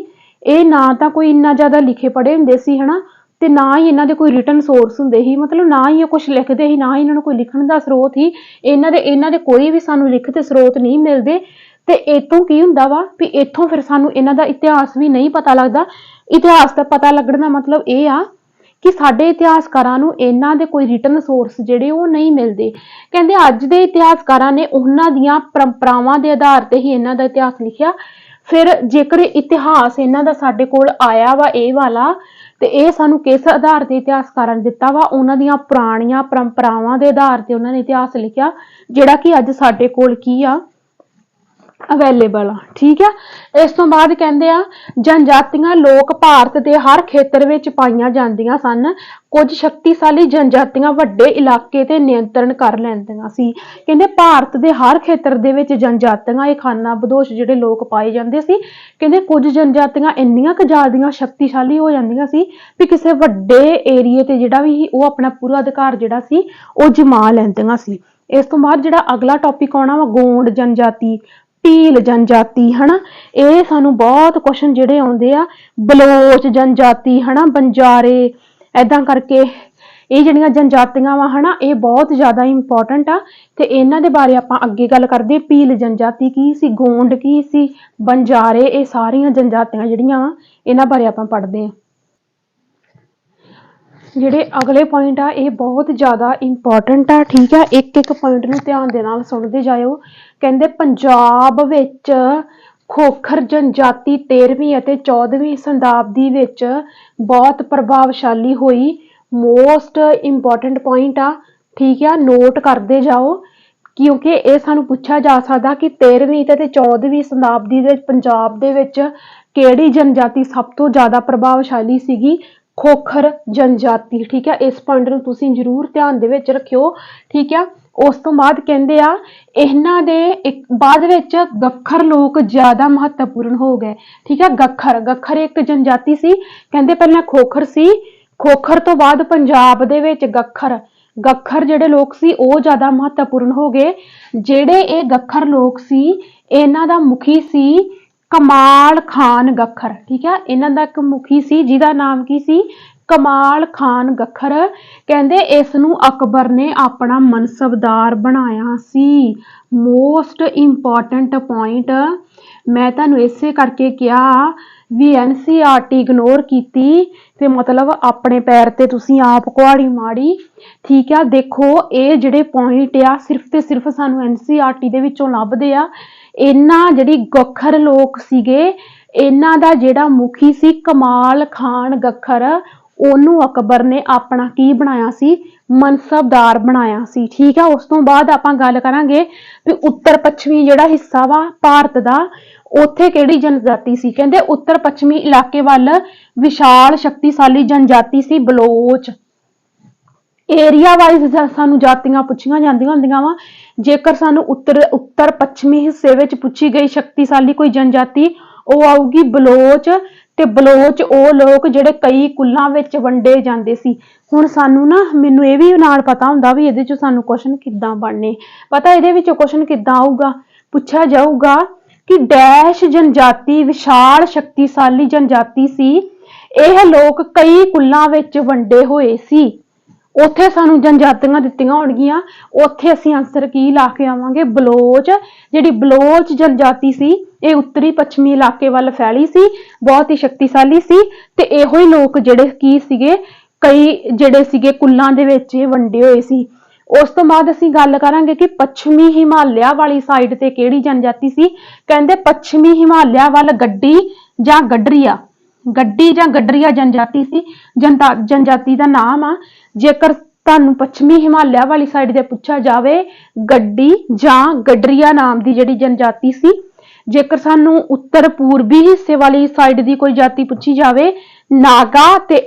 ਇਹ ਨਾ ਤਾਂ ਕੋਈ ਇੰਨਾ ਜ਼ਿਆਦਾ ਲਿਖੇ ਪੜ੍ਹੇ ਹੁੰਦੇ ਸੀ ਹਨਾ, ਤੇ ਨਾ ਹੀ ਇਹਨਾਂ ਦੇ ਕੋਈ ਰਿਟਨ ਸੋਰਸ ਹੁੰਦੇ ਸੀ, ਮਤਲਬ ਨਾ ਹੀ ਇਹ ਕੁਝ ਲਿਖਦੇ ਸੀ, ਨਾ ਹੀ ਇਹਨਾਂ ਨੂੰ ਕੋਈ ਲਿਖਣ ਦਾ ਸਰੋਤ ਹੀ। ਇਹਨਾਂ ਦੇ ਕੋਈ ਵੀ ਸਾਨੂੰ ਲਿਖਤ ਸਰੋਤ ਨਹੀਂ ਮਿਲਦੇ। ਤੇ ਇਤੋਂ ਕੀ ਹੁੰਦਾ ਵਾ ਵੀ ਇੱਥੋਂ ਫਿਰ ਸਾਨੂੰ ਇਹਨਾਂ ਦਾ ਇਤਿਹਾਸ ਵੀ ਨਹੀਂ ਪਤਾ ਲੱਗਦਾ। ਇਤਿਹਾਸ ਦਾ ਪਤਾ ਲੱਗਣ ਦਾ ਮਤਲਬ ਇਹ ਆ ਕਿ ਸਾਡੇ ਇਤਿਹਾਸਕਾਰਾਂ ਨੂੰ ਇਹਨਾਂ ਦੇ ਕੋਈ ਰਿਟਨ ਸੋਰਸ ਜਿਹੜੇ ਉਹ ਨਹੀਂ ਮਿਲਦੇ। ਕਹਿੰਦੇ ਅੱਜ ਦੇ ਇਤਿਹਾਸਕਾਰਾਂ ਨੇ ਉਹਨਾਂ ਦੀਆਂ ਪਰੰਪਰਾਵਾਂ ਦੇ ਆਧਾਰ ਤੇ ਹੀ ਇਹਨਾਂ ਦਾ ਇਤਿਹਾਸ ਲਿਖਿਆ। ਫਿਰ ਜੇਕਰ ਇਤਿਹਾਸ ਇਹਨਾਂ ਦਾ ਸਾਡੇ ਕੋਲ ਆਇਆ ਵਾ ਇਹ ਵਾਲਾ, ਤੇ ਇਹ ਸਾਨੂੰ ਕਿਸ ਆਧਾਰ ਤੇ ਇਤਿਹਾਸਕਾਰਾਂ ਨੇ ਦਿੱਤਾ ਵਾ? ਉਹਨਾਂ ਦੀਆਂ ਪੁਰਾਣੀਆਂ ਪਰੰਪਰਾਵਾਂ ਦੇ ਆਧਾਰ ਤੇ ਉਹਨਾਂ ਨੇ ਇਤਿਹਾਸ ਲਿਖਿਆ, ਜਿਹੜਾ ਕਿ ਅੱਜ ਸਾਡੇ ਕੋਲ ਕੀ ਆ? ਅਵੇਲੇਬਲ ਆ। ਠੀਕ ਆ। ਇਸ ਤੋਂ ਬਾਅਦ ਕਹਿੰਦੇ ਆ ਜਨਜਾਤੀਆਂ ਲੋਕ ਭਾਰਤ ਦੇ ਹਰ ਖੇਤਰ ਵਿੱਚ ਪਾਈਆਂ ਜਾਂਦੀਆਂ ਸਨ। ਕੁਝ ਸ਼ਕਤੀਸ਼ਾਲੀ ਜਨਜਾਤੀਆਂ ਵੱਡੇ ਇਲਾਕੇ ਤੇ ਨਿਯੰਤਰਣ ਕਰ ਲੈਂਦੀਆਂ ਸੀ। ਕਹਿੰਦੇ ਭਾਰਤ ਦੇ ਹਰ ਖੇਤਰ ਦੇ ਵਿੱਚ ਜਨਜਾਤੀਆਂ, ਇਹ ਖਾਨਾਬਦੋਸ਼ ਜਿਹੜੇ ਲੋਕ ਪਾਏ ਜਾਂਦੇ ਸੀ, ਕਹਿੰਦੇ ਕੁਝ ਜਨਜਾਤੀਆਂ ਇੰਨੀਆਂ ਕੁ ਜ਼ਿਆਦੀਆਂ ਸ਼ਕਤੀਸ਼ਾਲੀ ਹੋ ਜਾਂਦੀਆਂ ਸੀ ਵੀ ਕਿਸੇ ਵੱਡੇ ਏਰੀਏ ਤੇ ਜਿਹੜਾ ਵੀ ਉਹ ਆਪਣਾ ਪੂਰਾ ਅਧਿਕਾਰ ਜਿਹੜਾ ਸੀ ਉਹ ਜਮਾ ਲੈਂਦੀਆਂ ਸੀ। ਇਸ ਤੋਂ ਬਾਅਦ ਜਿਹੜਾ ਅਗਲਾ ਟੌਪਿਕ ਆਉਣਾ ਵਾ ਗੋਂਡ ਜਨਜਾਤੀ, ਭੀਲ ਜਨਜਾਤੀ ਹਨਾ, ਇਹ ਸਾਨੂੰ ਬਹੁਤ ਕੁਐਸਚਨ ਜਿਹੜੇ ਆਉਂਦੇ ਆ। ਬਲੋਚ ਜਨਜਾਤੀ ਹਨਾ, ਬੰਜਾਰੇ, ਏਦਾਂ ਕਰਕੇ ਇਹ ਜਿਹੜੀਆਂ ਜਨਜਾਤੀਆਂ ਵਾ ਹਨਾ ਇਹ ਬਹੁਤ ਜ਼ਿਆਦਾ ਇੰਪੋਰਟੈਂਟ ਆ ਤੇ ਇਹਨਾਂ ਦੇ ਬਾਰੇ ਆਪਾਂ ਅੱਗੇ ਗੱਲ ਕਰਦੇ। ਭੀਲ ਜਨਜਾਤੀ ਕੀ ਸੀ, ਗੋਂਡ ਕੀ ਸੀ, ਬੰਜਾਰੇ, ਇਹ ਸਾਰੀਆਂ ਜਨਜਾਤੀਆਂ ਜਿਹੜੀਆਂ ਇਹਨਾਂ ਬਾਰੇ ਆਪਾਂ ਪੜ੍ਹਦੇ ਹਾਂ। ਜਿਹੜੇ ਅਗਲੇ ਪੁਆਇੰਟ ਆ ਇਹ ਬਹੁਤ ਜ਼ਿਆਦਾ ਇੰਪੋਰਟੈਂਟ ਆ, ਠੀਕ ਆ। ਇੱਕ ਇੱਕ ਪੁਆਇੰਟ ਨੂੰ ਧਿਆਨ ਦੇ ਨਾਲ ਸੁਣਦੇ ਜਾਇਓ। ਕਹਿੰਦੇ ਪੰਜਾਬ ਵਿੱਚ ਖੋਖਰ ਜਨਜਾਤੀ 13ਵੀਂ ਅਤੇ 14ਵੀਂ ਸ਼ਤਾਬਦੀ ਵਿੱਚ ਬਹੁਤ ਪ੍ਰਭਾਵਸ਼ਾਲੀ ਹੋਈ। ਮੋਸਟ ਇੰਪੋਰਟੈਂਟ ਪੁਆਇੰਟ ਆ, ਠੀਕ ਆ, ਨੋਟ ਕਰਦੇ ਜਾਓ ਕਿਉਂਕਿ ਇਹ ਸਾਨੂੰ ਪੁੱਛਿਆ ਜਾ ਸਕਦਾ ਕਿ 13ਵੀਂ ਤੇ 14ਵੀਂ ਸ਼ਤਾਬਦੀ ਦੇ ਪੰਜਾਬ ਦੇ ਵਿੱਚ ਕਿਹੜੀ ਜਨਜਾਤੀ ਸਭ ਤੋਂ ਜ਼ਿਆਦਾ ਪ੍ਰਭਾਵਸ਼ਾਲੀ ਸੀਗੀ। ਖੋਖਰ ਜਨਜਾਤੀ, ਠੀਕ ਹੈ। ਇਸ ਪੁਆਇੰਟ ਨੂੰ ਤੁਸੀਂ ਜ਼ਰੂਰ ਧਿਆਨ ਦੇ ਵਿੱਚ ਰੱਖਿਓ, ਠੀਕ ਆ। ਉਸ ਤੋਂ ਬਾਅਦ ਕਹਿੰਦੇ ਆ ਇਹਨਾਂ ਦੇ ਬਾਅਦ ਵਿੱਚ ਗੱਖਰ ਲੋਕ ਜ਼ਿਆਦਾ ਮਹੱਤਵਪੂਰਨ ਹੋ ਗਏ, ਠੀਕ ਹੈ। ਗੱਖਰ ਇੱਕ ਜਨਜਾਤੀ ਸੀ, ਕਹਿੰਦੇ ਪਹਿਲਾਂ ਖੋਖਰ ਸੀ, ਖੋਖਰ ਤੋਂ ਬਾਅਦ ਪੰਜਾਬ ਦੇ ਵਿੱਚ ਗੱਖਰ ਜਿਹੜੇ ਲੋਕ ਸੀ ਉਹ ਜ਼ਿਆਦਾ ਮਹੱਤਵਪੂਰਨ ਹੋ ਗਏ। ਜਿਹੜੇ ਇਹ ਗੱਖਰ ਲੋਕ ਸੀ ਇਹਨਾਂ ਦਾ ਮੁਖੀ ਸੀ ਕਮਾਲ ਖਾਨ ਗੱਖਰ, ਠੀਕ ਹੈ। ਇਹਨਾਂ ਦਾ ਇੱਕ ਮੁਖੀ ਸੀ ਜਿਹਦਾ ਨਾਮ ਕੀ ਸੀ, ਕਮਾਲ ਖਾਨ ਗੱਖਰ। ਕਹਿੰਦੇ ਇਸ ਨੂੰ ਅਕਬਰ ਨੇ ਆਪਣਾ ਮਨਸਬਦਾਰ ਬਣਾਇਆ ਸੀ। ਮੋਸਟ ਇੰਪੋਰਟੈਂਟ ਪੁਆਇੰਟ ਮੈਂ ਤੁਹਾਨੂੰ ਇਸੇ ਕਰਕੇ ਕਿਹਾ ਵੀ NCERT ਇਗਨੋਰ ਕੀਤੀ ਤੇ ਮਤਲਬ ਆਪਣੇ ਪੈਰ ਤੇ ਤੁਸੀਂ ਆਪ ਕੁਹਾੜੀ ਮਾਰੀ, ਠੀਕ ਆ। ਦੇਖੋ ਇਹ ਜਿਹੜੇ ਪੁਆਇੰਟ ਆ ਸਿਰਫ ਤੇ ਸਿਰਫ ਸਾਨੂੰ NCERT ਦੇ ਵਿੱਚੋਂ ਲੱਭਦੇ ਆ। ਇਹਨਾਂ ਜਿਹੜੀ ਗੱਖਰ ਲੋਕ ਸੀਗੇ ਇਹਨਾਂ ਦਾ ਜਿਹੜਾ ਮੁਖੀ ਸੀ ਕਮਾਲ ਖਾਨ ਗੱਖਰ, ਉਹਨੂੰ ਅਕਬਰ ਨੇ ਆਪਣਾ ਕੀ ਬਣਾਇਆ ਸੀ, ਮਨਸਬਦਾਰ ਬਣਾਇਆ ਸੀ, ਠੀਕ ਆ। ਉਸ ਤੋਂ ਬਾਅਦ ਆਪਾਂ ਗੱਲ ਕਰਾਂਗੇ ਵੀ ਉੱਤਰ ਪੱਛਮੀ ਜਿਹੜਾ ਹਿੱਸਾ ਵਾ ਭਾਰਤ ਦਾ ਉੱਥੇ ਕਿਹੜੀ ਜਨਜਾਤੀ ਸੀ। ਕਹਿੰਦੇ ਉੱਤਰ ਪੱਛਮੀ ਇਲਾਕੇ ਵੱਲ ਵਿਸ਼ਾਲ ਸ਼ਕਤੀਸ਼ਾਲੀ ਜਨਜਾਤੀ ਸੀ ਬਲੋਚ। ਏਰੀਆ ਵਾਈਜ਼ ਸਾਨੂੰ ਜਾਤੀਆਂ ਪੁੱਛੀਆਂ ਜਾਂਦੀਆਂ ਹੁੰਦੀਆਂ ਵਾ। ਜੇਕਰ ਸਾਨੂੰ ਉੱਤਰ ਪੱਛਮੀ ਹਿੱਸੇ ਵਿੱਚ ਪੁੱਛੀ ਗਈ ਸ਼ਕਤੀਸ਼ਾਲੀ ਕੋਈ ਜਨਜਾਤੀ ਉਹ ਆਊਗੀ ਬਲੋਚ। ਤੇ ਬਲੋਚ ਉਹ ਲੋਕ ਜਿਹੜੇ ਕਈ ਕੁੱਲਾਂ ਵਿੱਚ ਵੰਡੇ ਜਾਂਦੇ ਸੀ। ਹੁਣ ਸਾਨੂੰ ਨਾ ਮੈਨੂੰ ਇਹ ਵੀ ਨਾਲ ਪਤਾ ਹੁੰਦਾ ਵੀ ਇਹਦੇ ਚੋਂ ਸਾਨੂੰ ਕੁਐਸਚਨ ਕਿੱਦਾਂ ਬਣਨੇ, ਪਤਾ ਇਹਦੇ ਵਿੱਚੋਂ ਕੁਐਸਚਨ ਕਿੱਦਾਂ ਆਊਗਾ, ਪੁੱਛਿਆ ਜਾਊਗਾ ਕਿ ਡੈਸ਼ ਜਨਜਾਤੀ ਵਿਸ਼ਾਲ ਸ਼ਕਤੀਸ਼ਾਲੀ ਜਨਜਾਤੀ ਸੀ। ਇਹ ਲੋਕ ਕਈ ਕੁੱਲਾਂ ਵਿੱਚ ਵੰਡੇ ਹੋਏ ਸੀ। ਉੱਥੇ ਸਾਨੂੰ ਜਨਜਾਤੀਆਂ ਦਿੱਤੀਆਂ ਹੋਣਗੀਆਂ, ਉੱਥੇ ਅਸੀਂ ਆਨਸਰ ਕੀ ਲਾ ਕੇ ਆਵਾਂਗੇ, ਬਲੋਚ। ਜਿਹੜੀ ਬਲੋਚ ਜਨਜਾਤੀ ਸੀ ਇਹ ਉੱਤਰੀ ਪੱਛਮੀ ਇਲਾਕੇ ਵੱਲ ਫੈਲੀ ਸੀ, ਬਹੁਤ ਹੀ ਸ਼ਕਤੀਸ਼ਾਲੀ ਸੀ ਤੇ ਇਹੋ ਹੀ ਲੋਕ ਜਿਹੜੇ ਕੀ ਸੀਗੇ ਕਈ ਜਿਹੜੇ ਸੀਗੇ ਕੁੱਲਾਂ ਦੇ ਵਿੱਚ ਵੰਡੇ ਹੋਏ ਸੀ। ਉਸ ਤੋਂ ਬਾਅਦ ਅਸੀਂ ਗੱਲ ਕਰਾਂਗੇ ਕਿ ਪੱਛਮੀ ਹਿਮਾਲਿਆ ਵਾਲੀ ਸਾਈਡ ਤੇ ਕਿਹੜੀ ਜਨਜਾਤੀ ਸੀ। ਕਹਿੰਦੇ ਪੱਛਮੀ ਹਿਮਾਲਿਆ ਵੱਲ ਗੱਡੀ ਜਾਂ ਗੱਡਰੀਆ ਜਨਜਾਤੀ ਸੀ। ਜਨਜਾਤੀ ਦਾ ਨਾਮ ਆ। ਜੇਕਰ ਤੁਹਾਨੂੰ ਪੱਛਮੀ ਹਿਮਾਲਿਆ ਵਾਲੀ ਸਾਈਡ ਤੇ ਪੁੱਛਿਆ ਜਾਵੇ ਗੱਡੀ ਜਾਂ ਗੱਡਰੀਆ ਨਾਮ ਦੀ ਜਿਹੜੀ ਜਨਜਾਤੀ ਸੀ। ਜੇਕਰ ਸਾਨੂੰ ਉੱਤਰ ਪੂਰਬੀ ਹਿੱਸੇ ਵਾਲੀ ਸਾਈਡ ਦੀ ਕੋਈ ਜਾਤੀ ਪੁੱਛੀ ਜਾਵੇ ਨਾਗਾ ਤੇ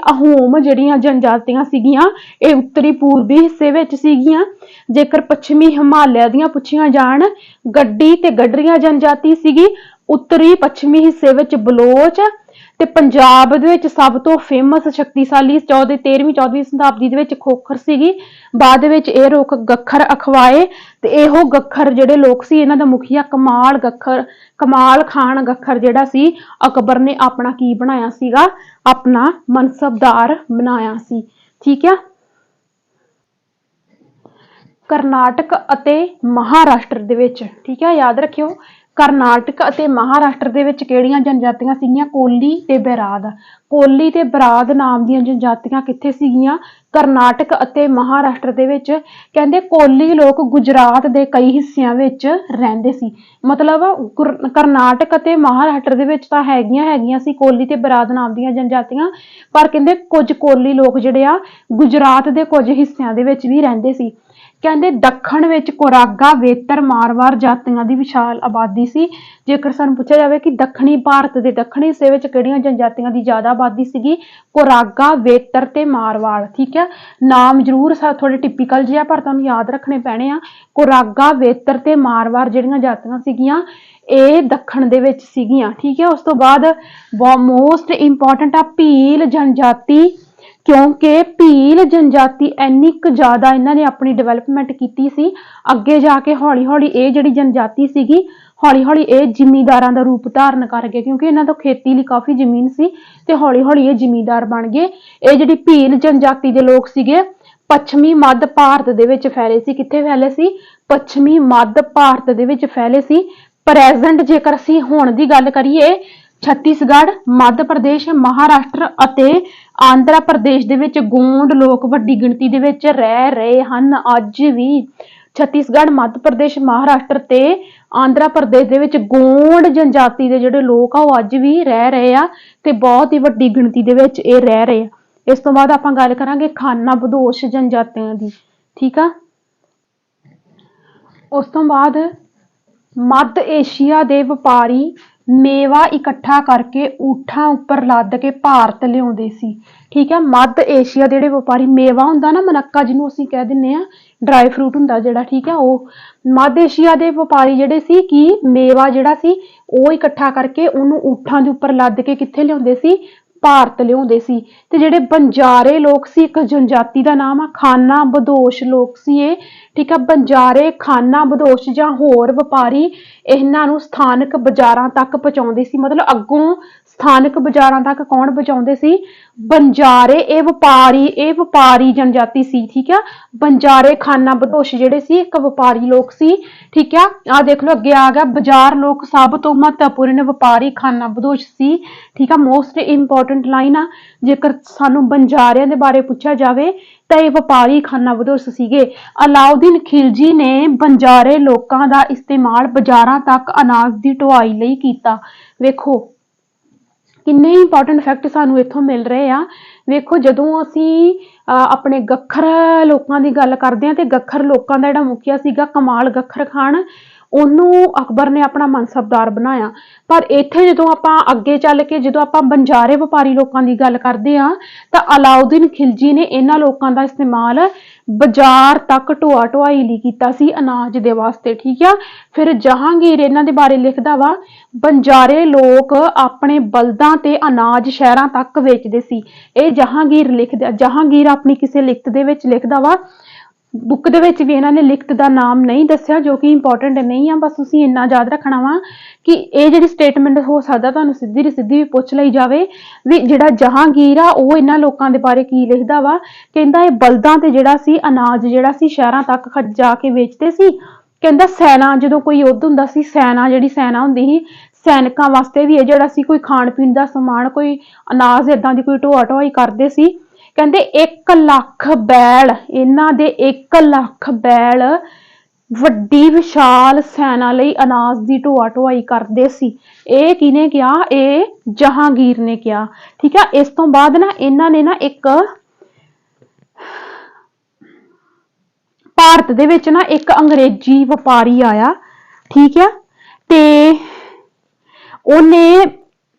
ਅਹੋਮ ਜਿਹੜੀਆਂ ਜਨਜਾਤੀਆਂ ਸੀਗੀਆਂ ਇਹ ਉੱਤਰੀ ਪੂਰਬੀ ਹਿੱਸੇ ਵਿੱਚ ਸੀਗੀਆਂ। ਜੇਕਰ ਪੱਛਮੀ ਹਿਮਾਲਿਆ ਦੀਆਂ ਪੁੱਛੀਆਂ ਜਾਣ ਗੱਡੀ ਤੇ ਗੱਡਰੀਆ ਜਨਜਾਤੀ ਸੀਗੀ। ਉੱਤਰੀ ਪੱਛਮੀ ਹਿੱਸੇ ਵਿੱਚ ਬਲੋਚ ਤੇ ਪੰਜਾਬ ਦੇ ਵਿੱਚ ਸਭ ਤੋਂ ਫੇਮਸ ਸ਼ਕਤੀਸ਼ਾਲੀ 13ਵੀਂ 14ਵੀਂ ਸ਼ਤਾਬਦੀ ਦੇ ਵਿੱਚ ਖੋਖਰ ਸੀਗੀ। ਬਾਅਦ ਵਿੱਚ ਇਹ ਲੋਕ ਗੱਖਰ ਅਖਵਾਏ ਤੇ ਇਹੋ ਗੱਖਰ ਜਿਹੜੇ ਲੋਕ ਸੀ ਇਹਨਾਂ ਦਾ ਮੁਖੀਆ ਕਮਾਲ ਖਾਨ ਗੱਖਰ ਜਿਹੜਾ ਸੀ ਅਕਬਰ ਨੇ ਆਪਣਾ ਕੀ ਬਣਾਇਆ ਸੀਗਾ, ਆਪਣਾ ਮਨਸਬਦਾਰ ਬਣਾਇਆ ਸੀ, ਠੀਕ ਆ। ਕਰਨਾਟਕ ਅਤੇ ਮਹਾਰਾਸ਼ਟਰ ਦੇ ਵਿੱਚ, ਠੀਕ ਹੈ, ਯਾਦ ਰੱਖਿਓ ਕਰਨਾਟਕ ਅਤੇ ਮਹਾਰਾਸ਼ਟਰ ਦੇ ਵਿੱਚ ਕਿਹੜੀਆਂ ਜਨਜਾਤੀਆਂ ਸੀਗੀਆਂ, ਕੋਲੀ ਤੇ ਬੈਰਾਦ। ਕੋਲੀ ਤੇ ਬੈਰਾਦ ਨਾਮ ਦੀਆਂ ਜਨਜਾਤੀਆਂ ਕਿੱਥੇ ਸੀਗੀਆਂ, ਕਰਨਾਟਕ ਅਤੇ ਮਹਾਰਾਸ਼ਟਰ ਦੇ ਵਿੱਚ। ਕਹਿੰਦੇ ਕੋਲੀ ਲੋਕ ਗੁਜਰਾਤ ਦੇ ਕਈ ਹਿੱਸਿਆਂ ਵਿੱਚ ਰਹਿੰਦੇ ਸੀ। ਮਤਲਬ ਕਰਨਾਟਕ ਅਤੇ ਮਹਾਰਾਸ਼ਟਰ ਦੇ ਵਿੱਚ ਤਾਂ ਹੈਗੀਆਂ ਸੀ ਕੋਲੀ ਤੇ ਬੈਰਾਦ ਨਾਮ ਦੀਆਂ ਜਨਜਾਤੀਆਂ, ਪਰ ਕਹਿੰਦੇ ਕੁਝ ਕੋਲੀ ਲੋਕ ਜਿਹੜੇ ਆ ਗੁਜਰਾਤ ਦੇ ਕੁਝ ਹਿੱਸਿਆਂ ਦੇ ਵਿੱਚ ਵੀ ਰਹਿੰਦੇ ਸੀ। ਕਹਿੰਦੇ ਦੱਖਣ ਵਿੱਚ ਕੋਰਾਗਾ ਵੇਤਰ ਮਾਰਵਾੜ ਜਾਤੀਆਂ ਦੀ ਵਿਸ਼ਾਲ ਆਬਾਦੀ ਸੀ। ਜੇਕਰ ਸਾਨੂੰ ਪੁੱਛਿਆ ਜਾਵੇ ਕਿ ਦੱਖਣੀ ਭਾਰਤ ਦੇ ਦੱਖਣੀ ਹਿੱਸੇ ਵਿੱਚ ਕਿਹੜੀਆਂ ਜਨਜਾਤੀਆਂ ਦੀ ਜ਼ਿਆਦਾ ਆਬਾਦੀ ਸੀਗੀ, ਕੋਰਾਗਾ ਵੇਤਰ ਤੇ ਮਾਰਵਾੜ, ਠੀਕ ਹੈ। ਨਾਮ ਜ਼ਰੂਰ ਥੋੜੇ ਟਿਪੀਕਲ ਜਿਹਾ ਪਰ ਤੁਹਾਨੂੰ ਯਾਦ ਰੱਖਣੇ ਪੈਣੇ ਆ। ਕੋਰਾਗਾ ਵੇਤਰ ਤੇ ਮਾਰਵਾੜ ਜਿਹੜੀਆਂ ਜਾਤੀਆਂ ਸੀਗੀਆਂ ਇਹ ਦੱਖਣ ਦੇ ਵਿੱਚ ਸੀਗੀਆਂ, ਠੀਕ ਹੈ। ਉਸ ਤੋਂ ਬਾਅਦ ਮੋਸਟ ਇੰਪੋਰਟੈਂਟ ਆ ਭੀਲ ਜਨਜਾਤੀ, ਕਿਉਂਕਿ ਭੀਲ ਜਨਜਾਤੀ ਇੰਨੀ ਕੁ ਜ਼ਿਆਦਾ ਇਹਨਾਂ ਨੇ ਆਪਣੀ ਡਿਵੈਲਪਮੈਂਟ ਕੀਤੀ ਸੀ। ਅੱਗੇ ਜਾ ਕੇ ਹੌਲੀ ਹੌਲੀ ਇਹ ਜਿਹੜੀ ਜਨਜਾਤੀ ਸੀਗੀ ਹੌਲੀ ਹੌਲੀ ਇਹ ਜ਼ਿਮੀਂਦਾਰਾਂ ਦਾ ਰੂਪ ਧਾਰਨ ਕਰ ਗਏ, ਕਿਉਂਕਿ ਇਹਨਾਂ ਤੋਂ ਖੇਤੀ ਲਈ ਕਾਫੀ ਜ਼ਮੀਨ ਸੀ ਤੇ ਹੌਲੀ ਹੌਲੀ ਇਹ ਜ਼ਿਮੀਂਦਾਰ ਬਣ ਗਏ। ਇਹ ਜਿਹੜੀ ਭੀਲ ਜਨਜਾਤੀ ਦੇ ਲੋਕ ਸੀਗੇ ਪੱਛਮੀ ਮੱਧ ਭਾਰਤ ਦੇ ਵਿੱਚ ਫੈਲੇ ਸੀ। ਕਿੱਥੇ ਫੈਲੇ ਸੀ? ਪੱਛਮੀ ਮੱਧ ਭਾਰਤ ਦੇ ਵਿੱਚ ਫੈਲੇ ਸੀ। ਪ੍ਰੈਜ਼ੈਂਟ ਜੇਕਰ ਅਸੀਂ ਹੁਣ ਦੀ ਗੱਲ ਕਰੀਏ, ਛੱਤੀਸਗੜ੍ਹ, ਮੱਧ ਪ੍ਰਦੇਸ਼, ਮਹਾਰਾਸ਼ਟਰ ਅਤੇ ਆਂਧਰਾ ਪ੍ਰਦੇਸ਼ ਦੇ ਵਿੱਚ ਗੋਂਡ ਲੋਕ ਵੱਡੀ ਗਿਣਤੀ ਦੇ ਵਿੱਚ ਰਹਿ ਰਹੇ ਹਨ ਅੱਜ ਵੀ। ਛੱਤੀਸਗੜ੍ਹ, ਮੱਧ ਪ੍ਰਦੇਸ਼, ਮਹਾਰਾਸ਼ਟਰ ਤੇ ਆਂਧਰਾ ਪ੍ਰਦੇਸ਼ ਦੇ ਵਿੱਚ ਗੋਂਡ ਜਨਜਾਤੀ ਦੇ ਜਿਹੜੇ ਲੋਕ ਆ ਉਹ ਅੱਜ ਵੀ ਰਹਿ ਰਹੇ ਆ ਤੇ ਬਹੁਤ ਹੀ ਵੱਡੀ ਗਿਣਤੀ ਦੇ ਵਿੱਚ ਇਹ ਰਹਿ ਰਹੇ ਆ। ਇਸ ਤੋਂ ਬਾਅਦ ਆਪਾਂ ਗੱਲ ਕਰਾਂਗੇ ਖਾਨਾ ਬਦੋਸ਼ ਜਨਜਾਤੀਆਂ ਦੀ। ਠੀਕ ਆ। ਉਸ ਤੋਂ ਬਾਅਦ ਮੱਧ ਏਸ਼ੀਆ ਦੇ ਵਪਾਰੀ ਮੇਵਾ ਇਕੱਠਾ ਕਰਕੇ ਊਠਾਂ ਉੱਪਰ ਲੱਦ ਕੇ ਭਾਰਤ ਲਿਆਉਂਦੇ ਸੀ। ਠੀਕ ਹੈ। ਮੱਧ ਏਸ਼ੀਆ ਦੇ ਜਿਹੜੇ ਵਪਾਰੀ, ਮੇਵਾ ਹੁੰਦਾ ਨਾ ਮਨੱਕਾ ਜਿਹਨੂੰ ਅਸੀਂ ਕਹਿ ਦਿੰਦੇ ਆ, ਡਰਾਈ ਫਰੂਟ ਹੁੰਦਾ ਜਿਹੜਾ, ਠੀਕ ਹੈ, ਉਹ ਮੱਧ ਏਸ਼ੀਆ ਦੇ ਵਪਾਰੀ ਜਿਹੜੇ ਸੀ ਕਿ ਮੇਵਾ ਜਿਹੜਾ ਸੀ ਉਹ ਇਕੱਠਾ ਕਰਕੇ ਉਹਨੂੰ ਊਠਾਂ ਦੇ ਉੱਪਰ ਲੱਦ ਕੇ ਕਿੱਥੇ ਲਿਆਉਂਦੇ ਸੀ? ਭਾਰਤ ਲਿਆਉਂਦੇ ਸੀ। ਤੇ ਜਿਹੜੇ ਬੰਜਾਰੇ ਲੋਕ ਸੀ, ਇੱਕ ਜਨਜਾਤੀ ਦਾ ਨਾਮ ਆ, ਖਾਨਾ ਬਦੋਸ਼ ਲੋਕ ਸੀ ਇਹ। ਠੀਕ ਆ। ਬੰਜਾਰੇ, ਖਾਨਾ ਬਦੋਸ਼ ਜਾਂ ਹੋਰ ਵਪਾਰੀ ਇਹਨਾਂ ਨੂੰ ਸਥਾਨਕ ਬਾਜ਼ਾਰਾਂ ਤੱਕ ਪਹੁੰਚਾਉਂਦੇ ਸੀ। ਮਤਲਬ ਅੱਗੋਂ ਸਥਾਨਕ ਬਾਜ਼ਾਰਾਂ ਤੱਕ ਕੌਣ ਪਹੁੰਚਾਉਂਦੇ ਸੀ? ਬੰਜਾਰੇ। ਇਹ ਵਪਾਰੀ ਜਨਜਾਤੀ ਸੀ। ਠੀਕ ਆ। ਬੰਜਾਰੇ, ਖਾਨਾ ਬਦੋਸ਼ ਜਿਹੜੇ ਸੀ ਇੱਕ ਵਪਾਰੀ ਲੋਕ ਸੀ। ਠੀਕ ਆ। ਆਹ ਦੇਖ ਲਓ ਅੱਗੇ ਆ ਗਿਆ, ਬਾਜ਼ਾਰ ਲੋਕ ਸਭ ਤੋਂ ਮਹੱਤਵਪੂਰਨ ਵਪਾਰੀ ਖਾਨਾ ਬਦੋਸ਼ ਸੀ। ਠੀਕ ਆ। ਮੋਸਟ ਇੰਪੋਰਟੈਂਟ ਲਾਈਨ ਆ, ਜੇਕਰ ਸਾਨੂੰ ਬੰਜਾਰਿਆਂ ਦੇ ਬਾਰੇ ਪੁੱਛਿਆ ਜਾਵੇ ਤਾਂ ਇਹ ਵਪਾਰੀ ਖਾਨਾ ਬਦੋਸ਼ ਸੀਗੇ। ਅਲਾਉਦੀਨ ਖਿਲਜੀ ਨੇ ਬੰਜਾਰੇ ਲੋਕਾਂ ਦਾ ਇਸਤੇਮਾਲ ਬਾਜ਼ਾਰਾਂ ਤੱਕ ਅਨਾਜ ਦੀ ਢੁਆਈ ਲਈ ਕੀਤਾ। ਵੇਖੋ ਕਿੰਨੇ ਇੰਪੋਰਟੈਂਟ ਫੈਕਟ ਸਾਨੂੰ ਇੱਥੋਂ ਮਿਲ ਰਹੇ ਆ। ਵੇਖੋ ਜਦੋਂ ਅਸੀਂ ਆਪਣੇ ਗੱਖਰ ਲੋਕਾਂ ਦੀ ਗੱਲ ਕਰਦੇ ਹਾਂ ਤੇ ਗੱਖਰ ਲੋਕਾਂ ਦਾ ਜਿਹੜਾ ਮੁਖੀਆ ਸੀਗਾ ਕਮਾਲ ਗੱਖਰ ਖਾਨ, ਉਹਨੂੰ ਅਕਬਰ ਨੇ ਆਪਣਾ ਮਨਸਬਦਾਰ ਬਣਾਇਆ। ਪਰ ਇੱਥੇ ਜਦੋਂ ਆਪਾਂ ਅੱਗੇ ਚੱਲ ਕੇ ਜਦੋਂ ਆਪਾਂ ਬੰਜਾਰੇ ਵਪਾਰੀ ਲੋਕਾਂ ਦੀ ਗੱਲ ਕਰਦੇ ਹਾਂ ਤਾਂ ਅਲਾਉਦੀਨ ਖਿਲਜੀ ਨੇ ਇਹਨਾਂ ਲੋਕਾਂ ਦਾ ਇਸਤੇਮਾਲ ਬਾਜ਼ਾਰ ਤੱਕ ਢੋਆ ਢੁਆਈ ਲਈ ਕੀਤਾ ਸੀ ਅਨਾਜ ਦੇ ਵਾਸਤੇ। ਠੀਕ ਆ। ਫਿਰ ਜਹਾਂਗੀਰ ਇਹਨਾਂ ਦੇ ਬਾਰੇ ਲਿਖਦਾ ਵਾ, ਬੰਜਾਰੇ ਲੋਕ ਆਪਣੇ ਬਲਦਾਂ ਤੇ ਅਨਾਜ ਸ਼ਹਿਰਾਂ ਤੱਕ ਵੇਚਦੇ ਸੀ। ਇਹ ਜਹਾਂਗੀਰ ਲਿਖਦਾ, ਜਹਾਂਗੀਰ ਆਪਣੀ ਕਿਸੇ ਲਿਖਤ ਦੇ ਵਿੱਚ ਲਿਖਦਾ ਵਾ। ਬੁੱਕ ਦੇ ਵਿੱਚ ਵੀ ਇਹਨਾਂ ਨੇ ਲਿਖਤ ਦਾ ਨਾਮ ਨਹੀਂ ਦੱਸਿਆ, ਜੋ ਕਿ ਇੰਪੋਰਟੈਂਟ ਨਹੀਂ ਆ। ਬਸ ਤੁਸੀਂ ਇੰਨਾ ਯਾਦ ਰੱਖਣਾ ਵਾ ਕਿ ਇਹ ਜਿਹੜੀ ਸਟੇਟਮੈਂਟ ਹੋ ਸਕਦਾ ਤੁਹਾਨੂੰ ਸਿੱਧੀ ਸਿੱਧੀ ਵੀ ਪੁੱਛ ਲਈ ਜਾਵੇ ਵੀ ਜਿਹੜਾ ਜਹਾਂਗੀਰ ਆ ਉਹ ਇਹਨਾਂ ਲੋਕਾਂ ਦੇ ਬਾਰੇ ਕੀ ਲਿਖਦਾ ਵਾ। ਕਹਿੰਦਾ ਇਹ ਬਲਦਾਂ ਤੇ ਜਿਹੜਾ ਸੀ ਅਨਾਜ ਜਿਹੜਾ ਸੀ ਸ਼ਹਿਰਾਂ ਤੱਕ ਜਾ ਕੇ ਵੇਚਦੇ ਸੀ। ਕਹਿੰਦਾ ਸੈਨਾ, ਜਦੋਂ ਕੋਈ ਯੁੱਧ ਹੁੰਦਾ ਸੀ, ਸੈਨਾ ਜਿਹੜੀ ਸੈਨਾ ਹੁੰਦੀ ਸੀ, ਸੈਨਿਕਾਂ ਵਾਸਤੇ ਵੀ ਇਹ ਜਿਹੜਾ ਸੀ ਕੋਈ ਖਾਣ ਪੀਣ ਦਾ ਸਮਾਨ, ਕੋਈ ਅਨਾਜ ਏਦਾਂ ਦੀ ਕੋਈ ਢੋਆ ਢੁਆਈ ਕਰਦੇ ਸੀ। ਕਹਿੰਦੇ 1 ਲੱਖ ਬੈਲ, ਇਹਨਾਂ ਦੇ 1 ਲੱਖ ਬੈਲ ਵੱਡੀ ਵਿਸ਼ਾਲ ਸੈਨਾ ਲਈ ਅਨਾਜ ਦੀ ਢੋਆ ਢੁਆਈ ਕਰਦੇ ਸੀ। ਇਹ ਕਿਹਨੇ ਕਿਹਾ? ਇਹ ਜਹਾਂਗੀਰ ਨੇ ਕਿਹਾ। ਠੀਕ ਆ। ਇਸ ਤੋਂ ਬਾਅਦ ਨਾ ਇਹਨਾਂ ਨੇ ਨਾ ਇੱਕ ਭਾਰਤ ਦੇ ਵਿੱਚ ਨਾ ਇੱਕ ਅੰਗਰੇਜ਼ੀ ਵਪਾਰੀ ਆਇਆ। ਠੀਕ ਆ। ਤੇ ਉਹਨੇ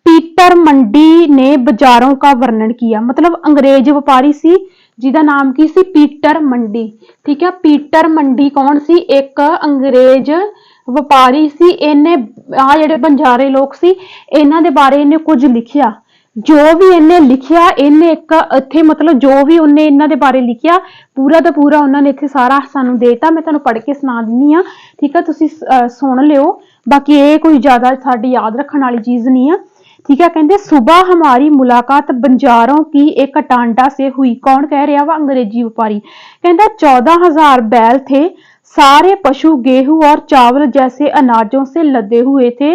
पीटर मंडी ने बाजारों का वर्णन किया। मतलब अंग्रेज व्यापारी सी जिहदा नाम की सी पीटर मंडी। ठीक है। पीटर मंडी कौन सी? एक अंग्रेज व्यापारी सी। इन्हें आ जिहड़े बंजारे लोग सी इन्हां दे बारे इन्हें कुछ लिखिया। जो भी इन्हें लिखिया इन्हें एक इत्थे मतलब जो भी उन्हें इन्हां दे बारे लिखिया पूरा दा पूरा उन्होंने इत्थे सारा सानू देता। मैं तुहानू पढ़ के सुना दिंदी हां। ठीक है। तुसीं सुन लिओ। बाकी ये कोई ज्यादा साडी याद रखण वाली चीज नहीं है। ठीक है। कहते सुबह हमारी मुलाकात बंजारों की एक टांडा से हुई। कौन कह रहा वा? अंग्रेजी व्यापारी। कहता 14,000 बैल थे। सारे पशु गेहूं और चावल जैसे अनाजों से लदे हुए थे।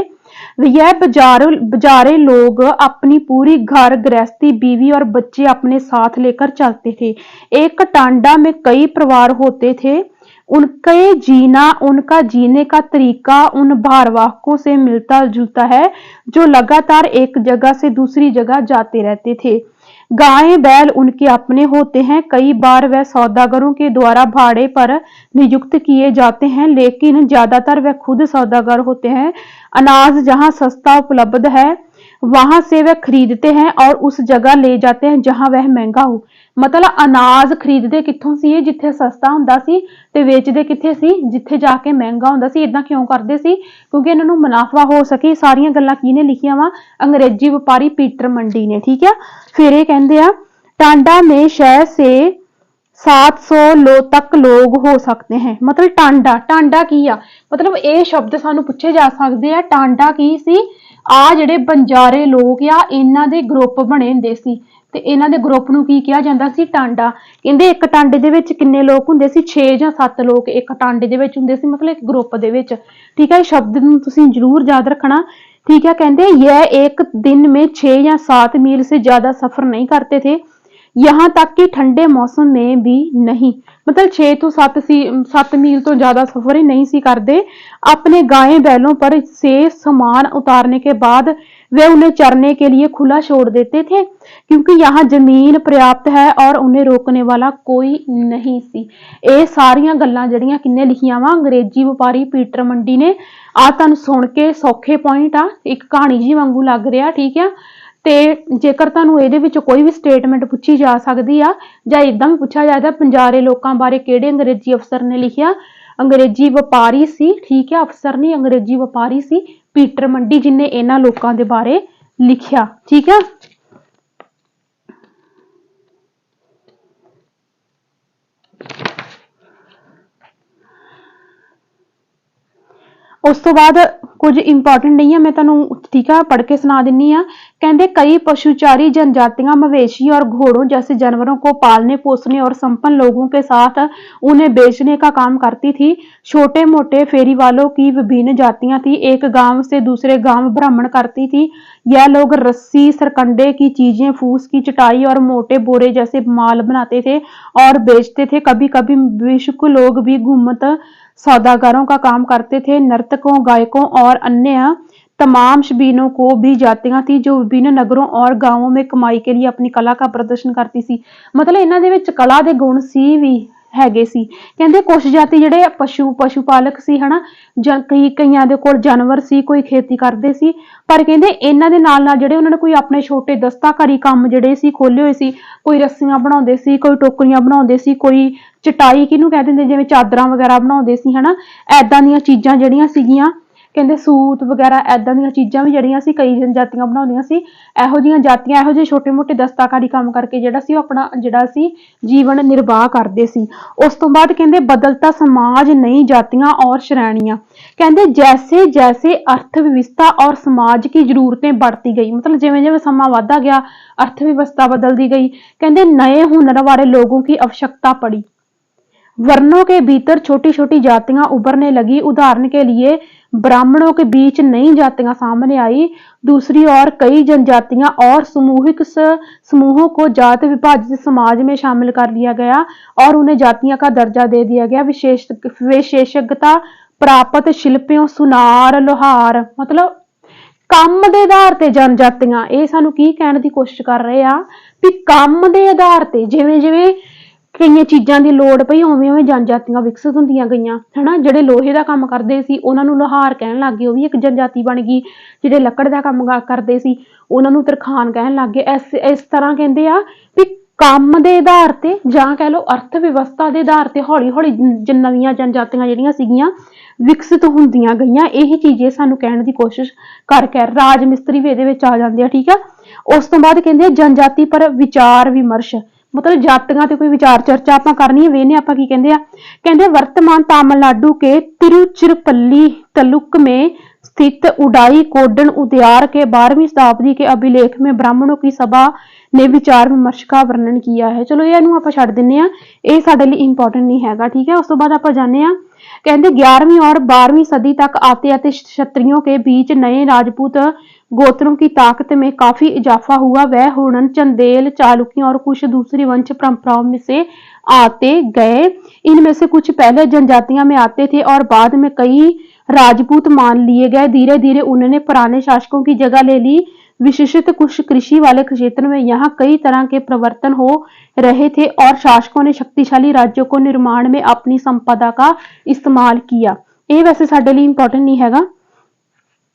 यह बाजारे लोग अपनी पूरी घर गृहस्थी, बीवी और बच्चे अपने साथ लेकर चलते थे। एक टांडा में कई परिवार होते थे। उनका जीने का तरीका उन भारवाहकों से मिलता जुलता है जो लगातार एक जगह से दूसरी जगह जाते रहते थे। गायें बैल उनके अपने होते हैं। कई बार वह सौदागरों के द्वारा भाड़े पर नियुक्त किए जाते हैं, लेकिन ज्यादातर वह खुद सौदागर होते हैं। अनाज जहां सस्ता उपलब्ध है वहां से वह खरीदते हैं और उस जगह ले जाते हैं जहां वह महंगा हो। मतलब अनाज खरीदते कित्थों सी? जिथे सस्ता हुंदा सी ते वेचदे कित्थे सी? जिथे जाके महंगा हुंदा सी। इदां क्यों करदे सी? क्योंकि इन्हां नूं मुनाफा हो सके। सारियां गल्लां किहने लिखियां वा? अंग्रेजी व्यापारी पीटर मंडी ने। ठीक है। फिर ये कहंदे आ टांडा में शहर से 700 तक लोग हो सकते हैं। मतलब टांडा, टांडा की आ, मतलब ਇਹ ਸ਼ਬਦ ਸਾਨੂੰ ਪੁੱਛੇ ਜਾ ਸਕਦੇ ਆ। ਟਾਂਡਾ ਕੀ ਸੀ? ਆ ਜਿਹੜੇ ਬੰਜਾਰੇ ਲੋਕ ਆ ਇਹਨਾਂ ਦੇ ਗਰੁੱਪ ਬਣੇ ਹੁੰਦੇ ਸੀ ਤੇ ਇਹਨਾਂ ਦੇ ਗਰੁੱਪ ਨੂੰ ਕੀ ਕਿਹਾ ਜਾਂਦਾ ਸੀ? ਟਾਂਡਾ। ਕਹਿੰਦੇ ਇੱਕ ਟਾਂਡੇ ਦੇ ਵਿੱਚ ਕਿੰਨੇ ਲੋਕ ਹੁੰਦੇ ਸੀ? 6 ਜਾਂ 7 ਲੋਕ ਇੱਕ ਟਾਂਡੇ ਦੇ ਵਿੱਚ ਹੁੰਦੇ ਸੀ, ਮਤਲਬ ਇੱਕ ਗਰੁੱਪ ਦੇ ਵਿੱਚ। ਠੀਕ ਹੈ, ਸ਼ਬਦ ਨੂੰ ਤੁਸੀਂ ਜ਼ਰੂਰ ਯਾਦ ਰੱਖਣਾ। ठीक है, कहते यह एक दिन में 6 या 7 मील से ज्यादा सफर नहीं करते थे, यहाँ तक कि ठंडे मौसम में भी नहीं। मतलब 6 तो 7 मील तो ज्यादा सफर ही नहीं सी करते। अपने गाय बैलों पर से सामान उतारने के बाद वे उन्हें चरने के लिए खुला छोड़ देते थे, क्योंकि यहाँ जमीन पर्याप्त है और उन्हें रोकने वाला कोई नहीं सी। ਇਹ ਸਾਰੀਆਂ ਗੱਲਾਂ ਜਿਹੜੀਆਂ ਕਿੰਨੇ ਲਿਖੀਆਂ ਵਾ? ਅੰਗਰੇਜ਼ੀ ਵਪਾਰੀ ਪੀਟਰ ਮੰਡੀ ਨੇ। ਆ ਤੁਹਾਨੂੰ ਸੁਣ ਕੇ ਸੌਖੇ ਪੁਆਇੰਟ ਆ, ਇੱਕ ਕਹਾਣੀ ਜੀ ਵਾਂਗੂ ਲੱਗ ਰਿਹਾ। ਠੀਕ ਆ, ਤੇ ਜੇਕਰ ਤੁਹਾਨੂੰ ਇਹਦੇ ਵਿੱਚ ਕੋਈ ਵੀ ਸਟੇਟਮੈਂਟ ਪੁੱਛੀ ਜਾ ਸਕਦੀ ਆ ਜਾਂ ਇਦਾਂ ਵੀ ਪੁੱਛਿਆ ਜਾਂਦਾ ਬੰਜਾਰੇ ਲੋਕਾਂ ਬਾਰੇ ਕਿਹੜੇ ਅੰਗਰੇਜ਼ੀ ਅਫਸਰ ਨੇ ਲਿਖਿਆ? ਅੰਗਰੇਜ਼ੀ ਵਪਾਰੀ ਸੀ। ਠੀਕ ਆ, ਅਫਸਰ ਨਹੀਂ, ਅੰਗਰੇਜ਼ੀ ਵਪਾਰੀ ਸੀ ਪੀਟਰ ਮੰਡੀ, ਜਿਨੇ ਇਹਨਾਂ ਲੋਕਾਂ ਦੇ ਬਾਰੇ ਲਿਖਿਆ। ਠੀਕ ਆ, ਉਸ ਤੋਂ ਬਾਅਦ ਕੁਝ ਇੰਪੋਰਟੈਂਟ नहीं है, मैं तुहानू ठीक है पढ़ के सुना दिनी आ। कहते कई पशुचारी जनजातियां मवेशी और घोड़ों जैसे जानवरों को पालने पोसने और संपन्न लोगों के साथ उन्हें बेचने का काम करती थी। छोटे मोटे फेरी वालों की विभिन्न जातियां थी, एक गांव से दूसरे गांव भ्रमण करती थी। यह लोग रस्सी सरकंडे की चीजें, फूस की चटाई और मोटे बोरे जैसे माल बनाते थे और बेचते थे। कभी कभी विशुक लोग भी घूमत सौदागरों का काम करते थे। नर्तकों, गायकों और अन्य तमाम शबीनों को भी जातियां थी जो विभिन्न नगरों और गांवों में कमाई के लिए अपनी कला का प्रदर्शन करती सी। मतलब इन्हां दे विच कला दे गुण सी भी हैगे सी। कहंदे कुछ जाति ਜਿਹੜੇ ਪਸ਼ੂ ਪਾਲਕ ਸੀ ਹਨਾ, ਜਾਂ ਕਈਆਂ ਦੇ ਕੋਲ ਜਾਨਵਰ ਸੀ, ਕੋਈ ਖੇਤੀ ਕਰਦੇ ਸੀ, ਪਰ ਕਹਿੰਦੇ ਇਹਨਾਂ ਦੇ ਨਾਲ ਜਿਹੜੇ ਉਹਨਾਂ ਨੇ ਕੋਈ ਆਪਣੇ ਛੋਟੇ ਦਸਤਾਕਾਰੀ ਕੰਮ ਜਿਹੜੇ ਸੀ ਖੋਲੇ ਹੋਏ ਸੀ। ਕੋਈ ਰੱਸੀਆਂ ਬਣਾਉਂਦੇ ਸੀ, ਕੋਈ ਟੋਕਰੀਆਂ ਬਣਾਉਂਦੇ ਸੀ, ਕੋਈ ਚਟਾਈ ਕਿਹਨੂੰ ਕਹਿ ਦਿੰਦੇ ਜਿਵੇਂ ਚਾਦਰਾਂ ਵਗੈਰਾ ਬਣਾਉਂਦੇ ਸੀ ਹਨਾ। ਐਦਾਂ ਦੀਆਂ ਚੀਜ਼ਾਂ ਜਿਹੜੀਆਂ ਸੀਗੀਆਂ, ਕਹਿੰਦੇ ਸੂਟ ਵਗੈਰਾ ਐਦਾਂ ਦੀਆਂ ਚੀਜ਼ਾਂ ਵੀ ਜਿਹੜੀਆਂ ਸੀ ਕਈ ਜਨਜਾਤੀਆਂ ਬਣਾਉਂਦੀਆਂ ਸੀ। ਇਹੋ ਜਿਹੀਆਂ ਜਾਤੀਆਂ ਇਹੋ ਜਿਹੇ ਛੋਟੇ ਮੋਟੇ ਦਸਤਾਕਾਰੀ ਕੰਮ ਕਰਕੇ ਜਿਹੜਾ ਸੀ ਉਹ ਆਪਣਾ ਜਿਹੜਾ ਸੀ ਜੀਵਨ ਨਿਰਵਾਹ ਕਰਦੇ ਸੀ। ਉਸ ਤੋਂ ਬਾਅਦ ਕਹਿੰਦੇ ਬਦਲਤਾ ਸਮਾਜ नई जातियां और श्रेणियां। कहते जैसे जैसे अर्थव्यवस्था और समाज की जरूरतें बढ़ती गई, मतलब जिवें जिवें समा बढ़ता गया अर्थव्यवस्था बदलती गई। कहते नए हुनर वाले लोगों की आवश्यकता पड़ी। वर्णों के भीतर छोटी छोटी जातियां उभरने लगी। उदाहरण के लिए ब्राह्मणों के बीच नई जातियां सामने आई। दूसरी ओर कई जनजातियां और सामूहिक समूहों को जात विभाजित समाज में शामिल कर लिया गया और उन्हें जातियां का दर्जा दे दिया गया। विशेषज्ञता प्राप्त शिल्पियों, सुनार, लोहार, मतलब ਕੰਮ ਦੇ ਆਧਾਰ ਤੇ ਜਨਜਾਤੀਆਂ, ਇਹ ਸਾਨੂੰ ਕੀ ਕਹਿਣ ਦੀ ਕੋਸ਼ਿਸ਼ ਕਰ ਰਹੇ ਆ ਵੀ ਕੰਮ ਦੇ ਆਧਾਰ ਤੇ ਜਿਵੇਂ ਜਿਵੇਂ ਕਈਆਂ ਚੀਜ਼ਾਂ ਦੀ ਲੋੜ ਪਈ ਉਵੇਂ ਉਵੇਂ ਜਨਜਾਤੀਆਂ ਵਿਕਸਿਤ ਹੁੰਦੀਆਂ ਗਈਆਂ ਹਨਾ। ਜਿਹੜੇ ਲੋਹੇ ਦਾ ਕੰਮ ਕਰਦੇ ਸੀ ਉਹਨਾਂ ਨੂੰ ਲੋਹਾਰ ਕਹਿਣ ਲੱਗ ਗਏ, ਉਹ ਵੀ ਇੱਕ ਜਨਜਾਤੀ ਬਣ ਗਈ। ਜਿਹੜੇ ਲੱਕੜ ਦਾ ਕੰਮ ਕਰਦੇ ਸੀ ਉਹਨਾਂ ਨੂੰ ਤਰਖਾਨ ਕਹਿਣ ਲੱਗ ਗਏ। ਇਸ ਤਰ੍ਹਾਂ ਕਹਿੰਦੇ ਆ ਵੀ ਕੰਮ ਦੇ ਆਧਾਰ ਤੇ ਜਾਂ ਕਹਿ ਲਓ ਅਰਥ ਵਿਵਸਥਾ ਦੇ ਆਧਾਰ ਤੇ ਹੌਲੀ ਹੌਲੀ ਨਵੀਆਂ ਜਨਜਾਤੀਆਂ ਜਿਹੜੀਆਂ ਸੀਗੀਆਂ ਵਿਕਸਿਤ ਹੁੰਦੀਆਂ ਗਈਆਂ। ਇਹੀ ਚੀਜ਼ ਸਾਨੂੰ ਕਹਿਣ ਦੀ ਕੋਸ਼ਿਸ਼ ਕਰਕੇ ਰਾਜ ਮਿਸਤਰੀ ਵੀ ਇਹਦੇ ਵਿੱਚ ਆ ਜਾਂਦੇ ਆ। ਠੀਕ ਆ, ਉਸ ਤੋਂ ਬਾਅਦ ਕਹਿੰਦੇ ਜਨਜਾਤੀ ਪਰ ਵਿਚਾਰ ਵਿਮਰਸ਼, मतलब जातियां ते कोई विचार चर्चा आप करनी है। वेने आप की कहते हैं, कहते वर्तमान तमिलनाडु के तिरुचिरापल्ली तालुक में स्थित उडाई कोडन उद्यार के 12वीं शताब्दी के अभिलेख में ब्राह्मणों की सभा ने विचार विमर्श का वर्णन किया है। चलो ये आप छड़ दिंने आ, ये साडे लिए इंपॉर्टेंट नहीं हैगा। ठीक है, उस तो बाद आप जाने कहते 11वीं और 12वीं सदी तक आते क्षत्रियों के बीच नए राजपूत गोत्रों की ताकत में काफी इजाफा हुआ। वह हुणन, चंदेल, चालुक्यों और कुछ दूसरी वंश परंपराओं में से आते गए। इनमें से कुछ पहले जनजातियां में आते थे और बाद में कई राजपूत मान लिए गए। धीरे धीरे उन्होंने पुराने शासकों की जगह ले ली। विशेषत कुछ कृषि वाले क्षेत्र में यहाँ कई तरह के प्रवर्तन हो रहे थे और शासकों ने शक्तिशाली राज्यों को निर्माण में अपनी संपदा का इस्तेमाल किया। ये वैसे साडे लिए इंपॉर्टेंट नहीं हैगा।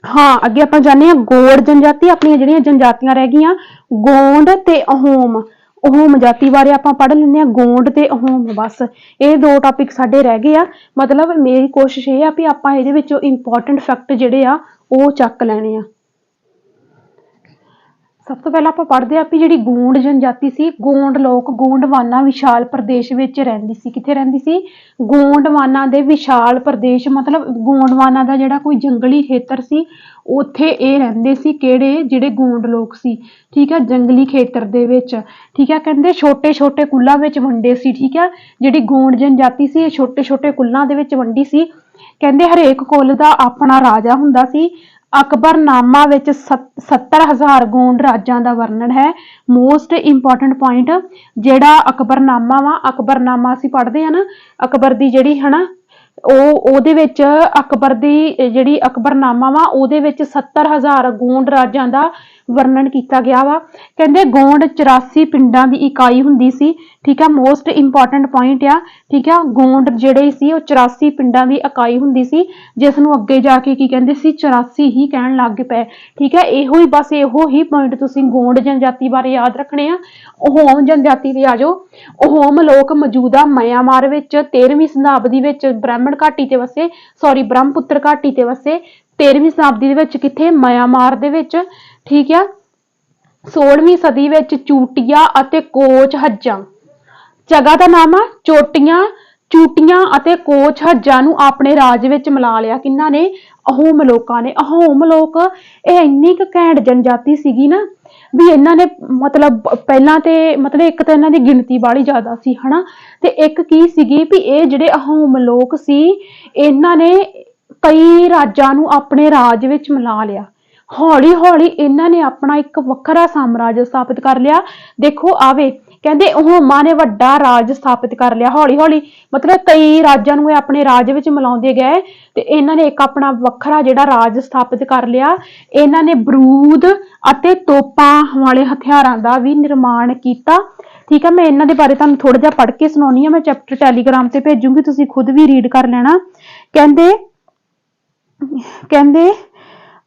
हाँ, अगे आप जाने गौड़ जनजाति, अपन ਜਿਹੜੀਆਂ जनजातियां रह गई गौंड ते अहोम। अहोम जाति बारे आप पढ़ लेने, गौंड ते अहोम, बस ये 2 टॉपिक साडे रह गए। मतलब मेरी कोशिश ये भी आप ਇਹਦੇ ਵਿੱਚੋਂ इंपॉर्टेंट फैक्ट ਜਿਹੜੇ ਆ ਉਹ ਚੱਕ ਲੈਣੇ ਆ। ਸਭ ਤੋਂ ਪਹਿਲਾਂ ਆਪਾਂ ਪੜ੍ਹਦੇ ਹਾਂ ਵੀ ਜਿਹੜੀ ਗੋਂਡ ਜਨਜਾਤੀ ਸੀ, ਗੋਂਡ ਲੋਕ ਗੋਂਡਵਾਨਾ ਵਿਸ਼ਾਲ ਪ੍ਰਦੇਸ਼ ਵਿੱਚ ਰਹਿੰਦੀ ਸੀ। ਕਿੱਥੇ ਰਹਿੰਦੀ ਸੀ? ਗੋਂਡਵਾਨਾ ਦੇ ਵਿਸ਼ਾਲ ਪ੍ਰਦੇਸ਼, ਮਤਲਬ ਗੋਂਡਵਾਨਾ ਦਾ ਜਿਹੜਾ ਕੋਈ ਜੰਗਲੀ ਖੇਤਰ ਸੀ ਉੱਥੇ ਇਹ ਰਹਿੰਦੇ ਸੀ। ਕਿਹੜੇ? ਜਿਹੜੇ ਗੋਂਡ ਲੋਕ ਸੀ, ਠੀਕ ਹੈ, ਜੰਗਲੀ ਖੇਤਰ ਦੇ ਵਿੱਚ, ਠੀਕ ਹੈ। ਕਹਿੰਦੇ ਛੋਟੇ ਛੋਟੇ ਕੁੱਲਾਂ ਵਿੱਚ ਵੰਡੇ ਸੀ, ਠੀਕ ਹੈ। ਜਿਹੜੀ ਗੋਂਡ ਜਨਜਾਤੀ ਸੀ ਇਹ ਛੋਟੇ ਛੋਟੇ ਕੁੱਲਾਂ ਦੇ ਵਿੱਚ ਵੰਡੀ ਸੀ। ਕਹਿੰਦੇ ਹਰੇਕ ਕੁੱਲ ਦਾ ਆਪਣਾ ਰਾਜਾ ਹੁੰਦਾ ਸੀ। ਅਕਬਰਨਾਮਾ ਵਿੱਚ 70,000 ਗੋਂਡ ਰਾਜਾਂ ਦਾ ਵਰਣਨ ਹੈ। ਮੋਸਟ ਇੰਪੋਰਟੈਂਟ ਪੁਆਇੰਟ ਜਿਹੜਾ ਅਕਬਰਨਾਮਾ ਅਸੀਂ ਪੜ੍ਹਦੇ ਆ ਨਾ, ਅਕਬਰ ਦੀ ਜਿਹੜੀ ਹਨਾ ਉਹਦੇ ਵਿੱਚ ਅਕਬਰ ਦੀ ਜਿਹੜੀ ਅਕਬਰਨਾਮਾ ਵਾ ਉਹਦੇ ਵਿੱਚ 70,000 ਗੋਂਡ ਰਾਜਾਂ ਦਾ ਵਰਣਨ ਕੀਤਾ ਗਿਆ ਵਾ। ਕਹਿੰਦੇ ਗੋਂਡ 84 ਪਿੰਡਾਂ ਦੀ ਇਕਾਈ ਹੁੰਦੀ ਸੀ, ਠੀਕ ਆ। ਮੋਸਟ ਇੰਪੋਰਟੈਂਟ ਪੁਆਇੰਟ ਆ, ਠੀਕ ਆ। ਗੋਂਡ ਜਿਹੜੇ ਸੀ ਉਹ 84 ਪਿੰਡਾਂ ਦੀ ਇਕਾਈ ਹੁੰਦੀ ਸੀ, ਜਿਸ ਨੂੰ ਅੱਗੇ ਜਾ ਕੇ ਕੀ ਕਹਿੰਦੇ ਸੀ? 84 ਹੀ ਕਹਿਣ ਲੱਗ ਪਏ, ਠੀਕ ਹੈ। ਇਹੋ ਹੀ ਪੁਆਇੰਟ ਤੁਸੀਂ ਗੋਂਡ ਜਨਜਾਤੀ ਬਾਰੇ ਯਾਦ ਰੱਖਣੇ ਆ। ਅਹੋਮ ਜਨਜਾਤੀ ਤੇ ਆ ਜਾਓ। ਅਹੋਮ ਲੋਕ ਮੌਜੂਦਾ ਮਿਆਂਮਾਰ ਵਿੱਚ 13ਵੀਂ ਸ਼ਤਾਬਦੀ ਵਿੱਚ ਬ੍ਰਹਮਪੁੱਤਰ ਘਾਟੀ ਤੇ ਵਸੇ। 13ਵੀਂ ਸ਼ਤਾਬਦੀ ਦੇ ਵਿੱਚ ਕਿੱਥੇ? ਮਿਆਂਮਾਰ ਦੇ ਵਿੱਚ, ਠੀਕ ਆ। 16ਵੀਂ ਸਦੀ ਵਿੱਚ ਚੂਟੀਆ ਅਤੇ ਕੋਚ ਹੱਜਾਂ, ਜਗ੍ਹਾ ਦਾ ਨਾਮ ਆ ਚੂਟੀਆਂ ਅਤੇ ਕੋਚ ਹੱਜਾਂ ਨੂੰ ਆਪਣੇ ਰਾਜ ਵਿੱਚ ਮਿਲਾ ਲਿਆ। ਕਿਹਨਾਂ ਨੇ? ਅਹੋਮ ਲੋਕਾਂ ਨੇ। ਅਹੋਮ ਲੋਕ ਇਹ ਇੰਨੀ ਕੁ ਘੈਂਟ ਜਨਜਾਤੀ ਸੀਗੀ ਨਾ ਵੀ ਇਹਨਾਂ ਨੇ ਮਤਲਬ ਪਹਿਲਾਂ ਤੇ ਮਤਲਬ ਇੱਕ ਤਾਂ ਇਹਨਾਂ ਦੀ ਗਿਣਤੀ ਬਾਹਲੀ ਜ਼ਿਆਦਾ ਸੀ ਹਨਾ, ਤੇ ਇੱਕ ਕੀ ਸੀਗੀ ਵੀ ਇਹ ਜਿਹੜੇ ਅਹੋਮ ਲੋਕ ਸੀ ਇਹਨਾਂ ਨੇ ਕਈ ਰਾਜਾਂ ਨੂੰ ਆਪਣੇ ਰਾਜ ਵਿੱਚ ਮਿਲਾ ਲਿਆ। ਹੌਲੀ ਹੌਲੀ ਇਹਨਾਂ ਨੇ ਆਪਣਾ ਇੱਕ ਵੱਖਰਾ ਸਾਮਰਾਜ ਸਥਾਪਿਤ ਕਰ ਲਿਆ। ਦੇਖੋ ਆਵੇ, ਕਹਿੰਦੇ ਅਹੋਮਾਂ ਨੇ ਵੱਡਾ ਰਾਜ ਸਥਾਪਿਤ ਕਰ ਲਿਆ ਹੌਲੀ ਹੌਲੀ, ਮਤਲਬ ਕਈ ਰਾਜਾਂ ਨੂੰ ਇਹ ਆਪਣੇ ਰਾਜ ਵਿੱਚ ਮਿਲਾਉਂਦੇ ਗਏ ਤੇ ਇਹਨਾਂ ਨੇ ਇੱਕ ਆਪਣਾ ਵੱਖਰਾ ਜਿਹੜਾ ਰਾਜ ਸਥਾਪਿਤ ਕਰ ਲਿਆ। ਇਹਨਾਂ ਨੇ ਬਰੂਦ ਅਤੇ ਤੋਪਾਂ ਵਾਲੇ ਹਥਿਆਰਾਂ ਦਾ ਵੀ ਨਿਰਮਾਣ ਕੀਤਾ, ਠੀਕ ਹੈ। ਮੈਂ ਇਹਨਾਂ ਦੇ ਬਾਰੇ ਤੁਹਾਨੂੰ ਥੋੜਾ ਜਿਹਾ ਪੜ੍ਹ ਕੇ ਸੁਣਾਉਣੀ ਆ। ਮੈਂ ਚੈਪਟਰ ਟੈਲੀਗ੍ਰਾਮ ਤੇ ਭੇਜੂੰਗੀ, ਤੁਸੀਂ ਖੁਦ ਵੀ ਰੀਡ ਕਰ ਲੈਣਾ। ਕਹਿੰਦੇ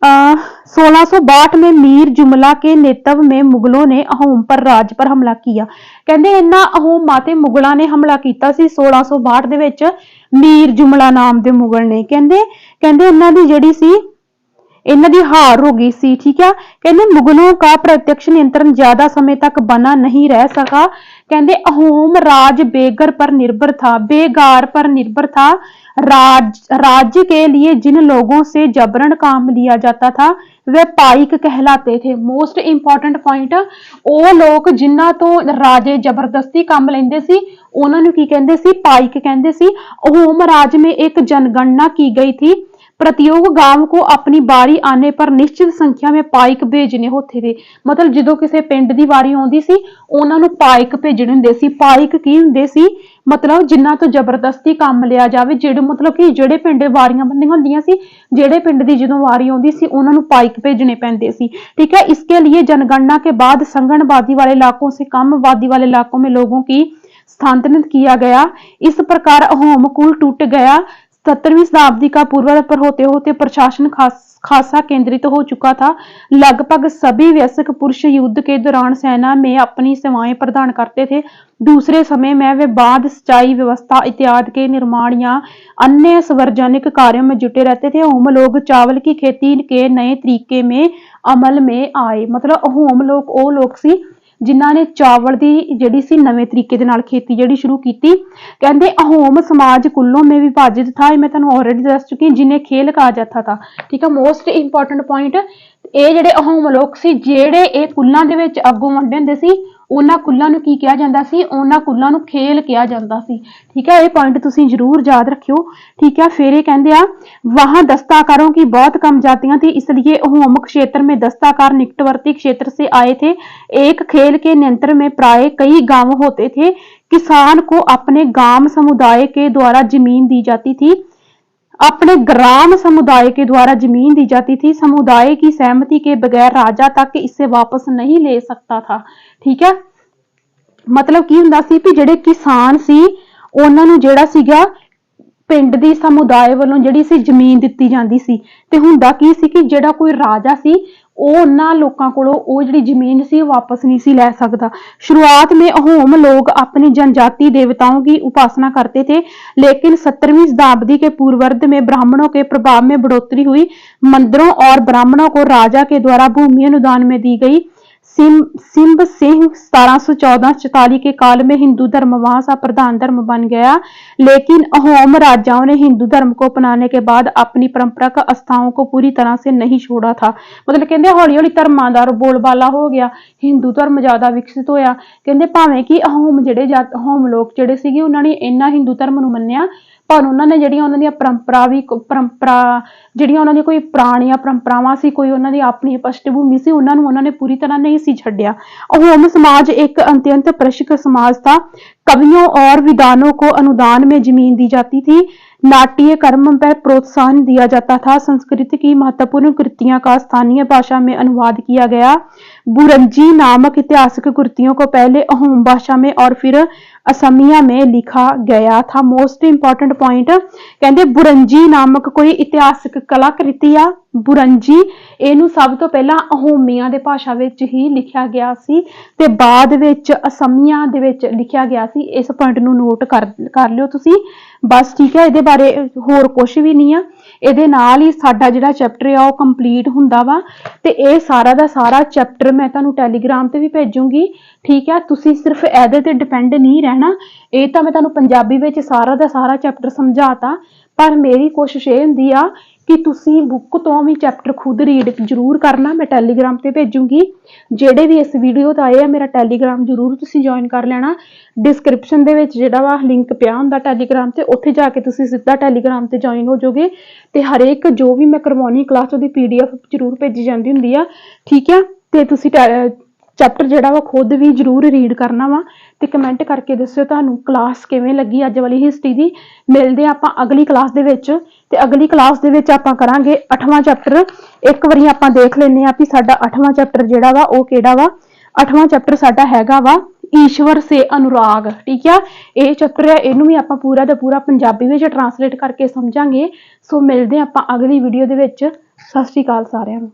1662 में मीर जुमला के नेतृत्व में मुगलों ने अहोम पर राज पर हमला किया। ਕਹਿੰਦੇ ਇਹਨਾਂ ਅਹੋਮਾਂ ਤੇ ਮੁਗਲਾਂ ਨੇ ਹਮਲਾ ਕੀਤਾ ਸੀ 1662 ਦੇ ਵਿੱਚ। ਮੀਰ ਜੁਮਲਾ ਨਾਮ ਦੇ ਮੁਗਲ ਨੇ ਕਹਿੰਦੇ ਇਹਨਾਂ ਦੀ ਜਿਹੜੀ ਸੀ ਇਹਨਾਂ ਦੀ हार हो गई सी, ठीक है। कहते मुगलों का प्रत्यक्ष नियंत्रण ज्यादा समय तक बना नहीं रह सका। कहते अहोम राज बेगार पर निर्भर था। राज्य के लिए जिन लोगों से जबरन काम लिया जाता था वे पाइक कहलाते थे। मोस्ट इंपॉर्टेंट पॉइंट, ਉਹ ਲੋਕ ਜਿਨ੍ਹਾਂ ਤੋਂ ਰਾਜੇ ਜ਼ਬਰਦਸਤੀ ਕੰਮ ਲੈਂਦੇ ਸੀ ਉਹਨਾਂ ਨੂੰ ਕੀ ਕਹਿੰਦੇ ਸੀ? ਪਾइक ਕਹਿੰਦੇ ਸੀ। अहोम राज में एक जनगणना की गई थी। प्रत्येक गांव को अपनी बारी आने पर निश्चित संख्या में पाइक भेजने होते थे। मतलब ਜਦੋਂ ਕਿਸੇ ਪਿੰਡ ਦੀ ਵਾਰੀ ਆਉਂਦੀ ਸੀ ਉਹਨਾਂ ਨੂੰ ਪਾइक ਭੇਜਣੇ ਹੁੰਦੇ ਸੀ। ਪਾइक ਕੀ ਹੁੰਦੇ ਸੀ? ਮਤਲਬ ਜਿਨ੍ਹਾਂ ਤੋਂ ਜ਼ਬਰਦਸਤੀ ਕੰਮ ਲਿਆ ਜਾਵੇ, ਜਿਹੜੇ ਪਿੰਡ ਵਾਰੀਆਂ ਬੰਦੀਆਂ ਹੁੰਦੀਆਂ ਸੀ, ਜਿਹੜੇ ਪਿੰਡ ਦੀ ਜਦੋਂ ਵਾਰੀ ਆਉਂਦੀ ਸੀ ਉਹਨਾਂ ਨੂੰ ਪਾइक ਭੇਜਣੇ ਪੈਂਦੇ ਸੀ, ठीक है। इसके लिए जनगणना के बाद संगणवादी वाले इलाकों से कम आबादी वाले इलाकों में लोगों की स्थानांतरित किया गया। इस प्रकार अहोम कुल टूट गया। 17वीं शताब्दी का पूर्वार्ध पर होते होते प्रशासन खासा केंद्रित हो चुका था। लगभग सभी वयस्क पुरुष युद्ध के दौरान सेना में अपनी सेवाएं प्रदान करते थे। दूसरे समय में वे बांध, सिंचाई व्यवस्था इत्यादि के निर्माण या अन्य सार्वजनिक कार्यों में जुटे रहते थे। अहोम लोग चावल की खेती के नए तरीके में अमल में आए। मतलब अहोम लोग ਉਹ ਲੋਕ ਸੀ ਜਿਨ੍ਹਾਂ ਨੇ ਚਾਵਲ ਦੀ ਜਿਹੜੀ ਸੀ ਨਵੇਂ ਤਰੀਕੇ ਦੇ ਨਾਲ ਖੇਤੀ ਜਿਹੜੀ ਸ਼ੁਰੂ ਕੀਤੀ। ਕਹਿੰਦੇ ਅਹੋਮ ਸਮਾਜ ਕੁੱਲੋਂ में विभाजित था। मैं ਤੁਹਾਨੂੰ ਆਲਰੇਡੀ ਦੱਸ ਚੁੱਕੀ ਜਿन्हें खेल कहा जाता था, ठीक है। मोस्ट इंपॉर्टेंट पॉइंट, ਇਹ ਜਿਹੜੇ ਅਹੋਮ ਲੋਕ ਸੀ ਜਿਹੜੇ ਇਹ ਕੁੱਲਾਂ ਦੇ ਵਿੱਚ ਅੱਗੋਂ ਵੰਡੇ ਹੁੰਦੇ ਸੀ ਉਹਨਾਂ ਕੁੱਲਾਂ ਨੂੰ ਕੀ ਕਿਹਾ ਜਾਂਦਾ ਸੀ? ਉਹਨਾਂ ਕੁੱਲਾਂ ਨੂੰ ਖੇਲ ਕਿਹਾ ਜਾਂਦਾ ਸੀ, ठीक है। ਇਹ ਪੁਆਇੰਟ ਤੁਸੀਂ ਜ਼ਰੂਰ ਯਾਦ ਰੱਖਿਓ, ठीक है। फिर ये कहते हैं वहां दस्ताकारों की बहुत कम जातियां थी, इसलिए अहोम क्षेत्र में दस्ताकार निकटवर्ती क्षेत्र से आए थे। एक खेल के नियंत्रण में प्राय कई गांव होते थे। किसान को अपने गांव समुदाय के द्वारा जमीन दी जाती थी। अपने ग्राम समुदाय के द्वारा जमीन दी जाती थी। समुदाय की सहमति के बगैर राजा तक इसे वापस नहीं ले सकता था, ठीक है। मतलब की हुंदा सी कि ਜਿਹੜੇ किसान ਸੀ ਉਹਨਾਂ ਨੂੰ ਜਿਹੜਾ ਸੀਗਾ ਪਿੰਡ ਦੀ ਸਮੁਦਾਇ ਵੱਲੋਂ ਜਿਹੜੀ ਸੀ ਜ਼ਮੀਨ ਦਿੱਤੀ ਜਾਂਦੀ ਸੀ ਤੇ ਹੁੰਦਾ ਕੀ ਸੀ ਕਿ ਜਿਹੜਾ ਕੋਈ ਰਾਜਾ ਸੀ ਉਹ ਉਹਨਾਂ ਲੋਕਾਂ ਕੋਲੋਂ ਉਹ ਜਿਹੜੀ ਜ਼ਮੀਨ ਸੀ वापस नहीं सी ले सकता। शुरुआत में अहोम लोग अपनी जनजाति देवताओं की उपासना करते थे, लेकिन 17वीं शताब्दी के पूर्वार्ध में ब्राह्मणों के प्रभाव में बढ़ोतरी हुई। मंदिरों और ब्राह्मणों को राजा के द्वारा भूमि अनुदान में दी गई। सिंब सिंह 1714-44 के काल में हिंदू धर्म वहां सा प्रधान धर्म बन गया, लेकिन अहोम राजाओं ने हिंदू धर्म को अपनाने के बाद अपनी परंपरागत आस्थाओं को पूरी तरह से नहीं छोड़ा था। मतलब कहते हौली हौली धर्मां दा बोलबाला हो गया, हिंदू धर्म ज्यादा विकसित होया। कहते भावें कि अहोम अहोम लोग जिहड़े सीगे उन्हां ने इन्ना हिंदू धर्म नूं मन्निया, पर उन्होंने ਜਿਹੜੀਆਂ ਉਹਨਾਂ ਦੀਆਂ ਜਿਹੜੀਆਂ ਉਹਨਾਂ ਦੀਆਂ ਕੋਈ ਪੁਰਾਣੀਆਂ ਪਰੰਪਰਾਵਾਂ ਸੀ, ਕੋਈ ਉਹਨਾਂ ਦੀ ਆਪਣੀ ਪਸ਼ਟਭੂਮੀ ਸੀ, ਉਹਨਾਂ ਨੂੰ ਉਹਨਾਂ ਨੇ ਪੂਰੀ ਤਰ੍ਹਾਂ नहीं सी छड्या। अहोम समाज एक अत्यंत परिष्कृत समाज था। कवियों और विद्वानों को अनुदान में जमीन दी जाती थी, नाट्य कर्म पर प्रोत्साहन दिया जाता था, संस्कृत की महत्वपूर्ण कृतियों का स्थानीय भाषा में अनुवाद किया गया। बुरंजी नामक ऐतिहासिक कृतियों को पहले अहोम भाषा में और फिर असमिया में लिखा गया था। मोस्ट इंपॉर्टेंट पॉइंट कहते बुरंजी नामक कोई इतिहासिक कलाकृति आ, बुरंजी ਇਹਨੂੰ ਸਭ ਤੋਂ ਪਹਿਲਾਂ ਅਹੋਮੀਆਂ ਦੇ ਭਾਸ਼ਾ ਵਿੱਚ ਹੀ ਲਿਖਿਆ ਗਿਆ ਸੀ ਤੇ ਬਾਅਦ ਵਿੱਚ ਅਸਮੀਆਂ ਦੇ ਵਿੱਚ ਲਿਖਿਆ ਗਿਆ ਸੀ। ਇਸ ਪੁਆਇੰਟ ਨੂੰ ਨੋਟ ਕਰ ਲਿਓ ਤੁਸੀਂ ਬਸ, ਠੀਕ ਹੈ। ਇਹਦੇ ਬਾਰੇ ਹੋਰ ਕੁਝ ਵੀ ਨਹੀਂ ਆ। ਇਹਦੇ ਨਾਲ ਹੀ ਸਾਡਾ ਜਿਹੜਾ ਚੈਪਟਰ ਆ ਉਹ ਕੰਪਲੀਟ ਹੁੰਦਾ ਵਾ ਤੇ ਇਹ ਸਾਰਾ ਦਾ ਸਾਰਾ ਚੈਪਟਰ ਮੈਂ ਤੁਹਾਨੂੰ ਟੈਲੀਗ੍ਰਾਮ ਤੇ ਵੀ ਭੇਜੂੰਗੀ, ਠੀਕ ਹੈ। ਤੁਸੀਂ ਸਿਰਫ ਇਹਦੇ ਤੇ ਡਿਪੈਂਡ ਨਹੀਂ ਰਹਿਣਾ। ਇਹ ਤਾਂ ਮੈਂ ਤੁਹਾਨੂੰ ਪੰਜਾਬੀ ਵਿੱਚ ਸਾਰਾ ਦਾ ਸਾਰਾ ਚੈਪਟਰ ਸਮਝਾਤਾ, ਪਰ ਮੇਰੀ ਕੋਸ਼ਿਸ਼ ਇਹ ਹੁੰਦੀ ਆ ਕਿ ਤੁਸੀਂ ਬੁੱਕ ਤੋਂ ਵੀ ਚੈਪਟਰ ਖੁਦ ਰੀਡ ਜ਼ਰੂਰ ਕਰਨਾ। ਮੈਂ ਟੈਲੀਗ੍ਰਾਮ ਤੇ ਭੇਜੂੰਗੀ। ਜਿਹੜੇ ਵੀ ਇਸ ਵੀਡੀਓ ਤੇ ਆਏ ਆ ਮੇਰਾ ਟੈਲੀਗ੍ਰਾਮ ਜ਼ਰੂਰ ਤੁਸੀਂ ਜੁਆਇਨ ਕਰ ਲੈਣਾ। ਡਿਸਕ੍ਰਿਪਸ਼ਨ ਦੇ ਵਿੱਚ ਜਿਹੜਾ ਵਾ ਲਿੰਕ ਪਿਆ ਹੁੰਦਾ ਟੈਲੀਗ੍ਰਾਮ ਤੇ, ਉੱਥੇ ਜਾ ਕੇ ਤੁਸੀਂ ਸਿੱਧਾ ਟੈਲੀਗ੍ਰਾਮ ਤੇ ਜੁਆਇਨ ਹੋ ਜਾਓਗੇ ਤੇ ਹਰੇਕ ਜੋ ਵੀ ਮੈਂ ਕਰਵਾਉਣੀ ਕਲਾਸ ਉਹਦੀ PDF ਜ਼ਰੂਰ ਭੇਜੀ ਜਾਂਦੀ ਹੁੰਦੀ ਆ, ਠੀਕ ਆ। ਤੇ ਤੁਸੀਂ ਚੈਪਟਰ ਜਿਹੜਾ ਵਾ ਖੁਦ ਵੀ ਜ਼ਰੂਰ ਰੀਡ ਕਰਨਾ ਵਾ ਤੇ ਕਮੈਂਟ ਕਰਕੇ ਦੱਸਿਓ ਤੁਹਾਨੂੰ ਕਲਾਸ ਕਿਵੇਂ ਲੱਗੀ ਅੱਜ ਵਾਲੀ ਹਿਸਟਰੀ ਦੀ। ਮਿਲਦੇ ਆਪਾਂ ਅਗਲੀ ਕਲਾਸ ਦੇ ਵਿੱਚ ਤੇ ਅਗਲੀ ਕਲਾਸ ਦੇ ਵਿੱਚ ਆਪਾਂ ਕਰਾਂਗੇ 8ਵਾਂ ਚੈਪਟਰ। ਇੱਕ ਵਾਰੀ ਆਪਾਂ ਦੇਖ ਲੈਂਦੇ ਆ ਵੀ ਸਾਡਾ 8ਵਾਂ ਚੈਪਟਰ ਜਿਹੜਾ ਵਾ ਉਹ ਕਿਹੜਾ ਵਾ। 8ਵਾਂ ਚੈਪਟਰ ਸਾਡਾ ਹੈਗਾ ਵਾ ਈਸ਼ਵਰ ਸੇ ਅਨੁਰਾਗ, ਠੀਕ ਆ। ਇਹ ਚੈਪਟਰ ਹੈ, ਇਹਨੂੰ ਵੀ ਆਪਾਂ ਪੂਰਾ ਦਾ ਪੂਰਾ ਪੰਜਾਬੀ ਵਿੱਚ ਟਰਾਂਸਲੇਟ ਕਰਕੇ ਸਮਝਾਂਗੇ। ਸੋ ਮਿਲਦੇ ਆਪਾਂ ਅਗਲੀ ਵੀਡੀਓ ਦੇ ਵਿੱਚ। ਸਤਿ ਸ਼੍ਰੀ ਅਕਾਲ ਸਾਰਿਆਂ ਨੂੰ।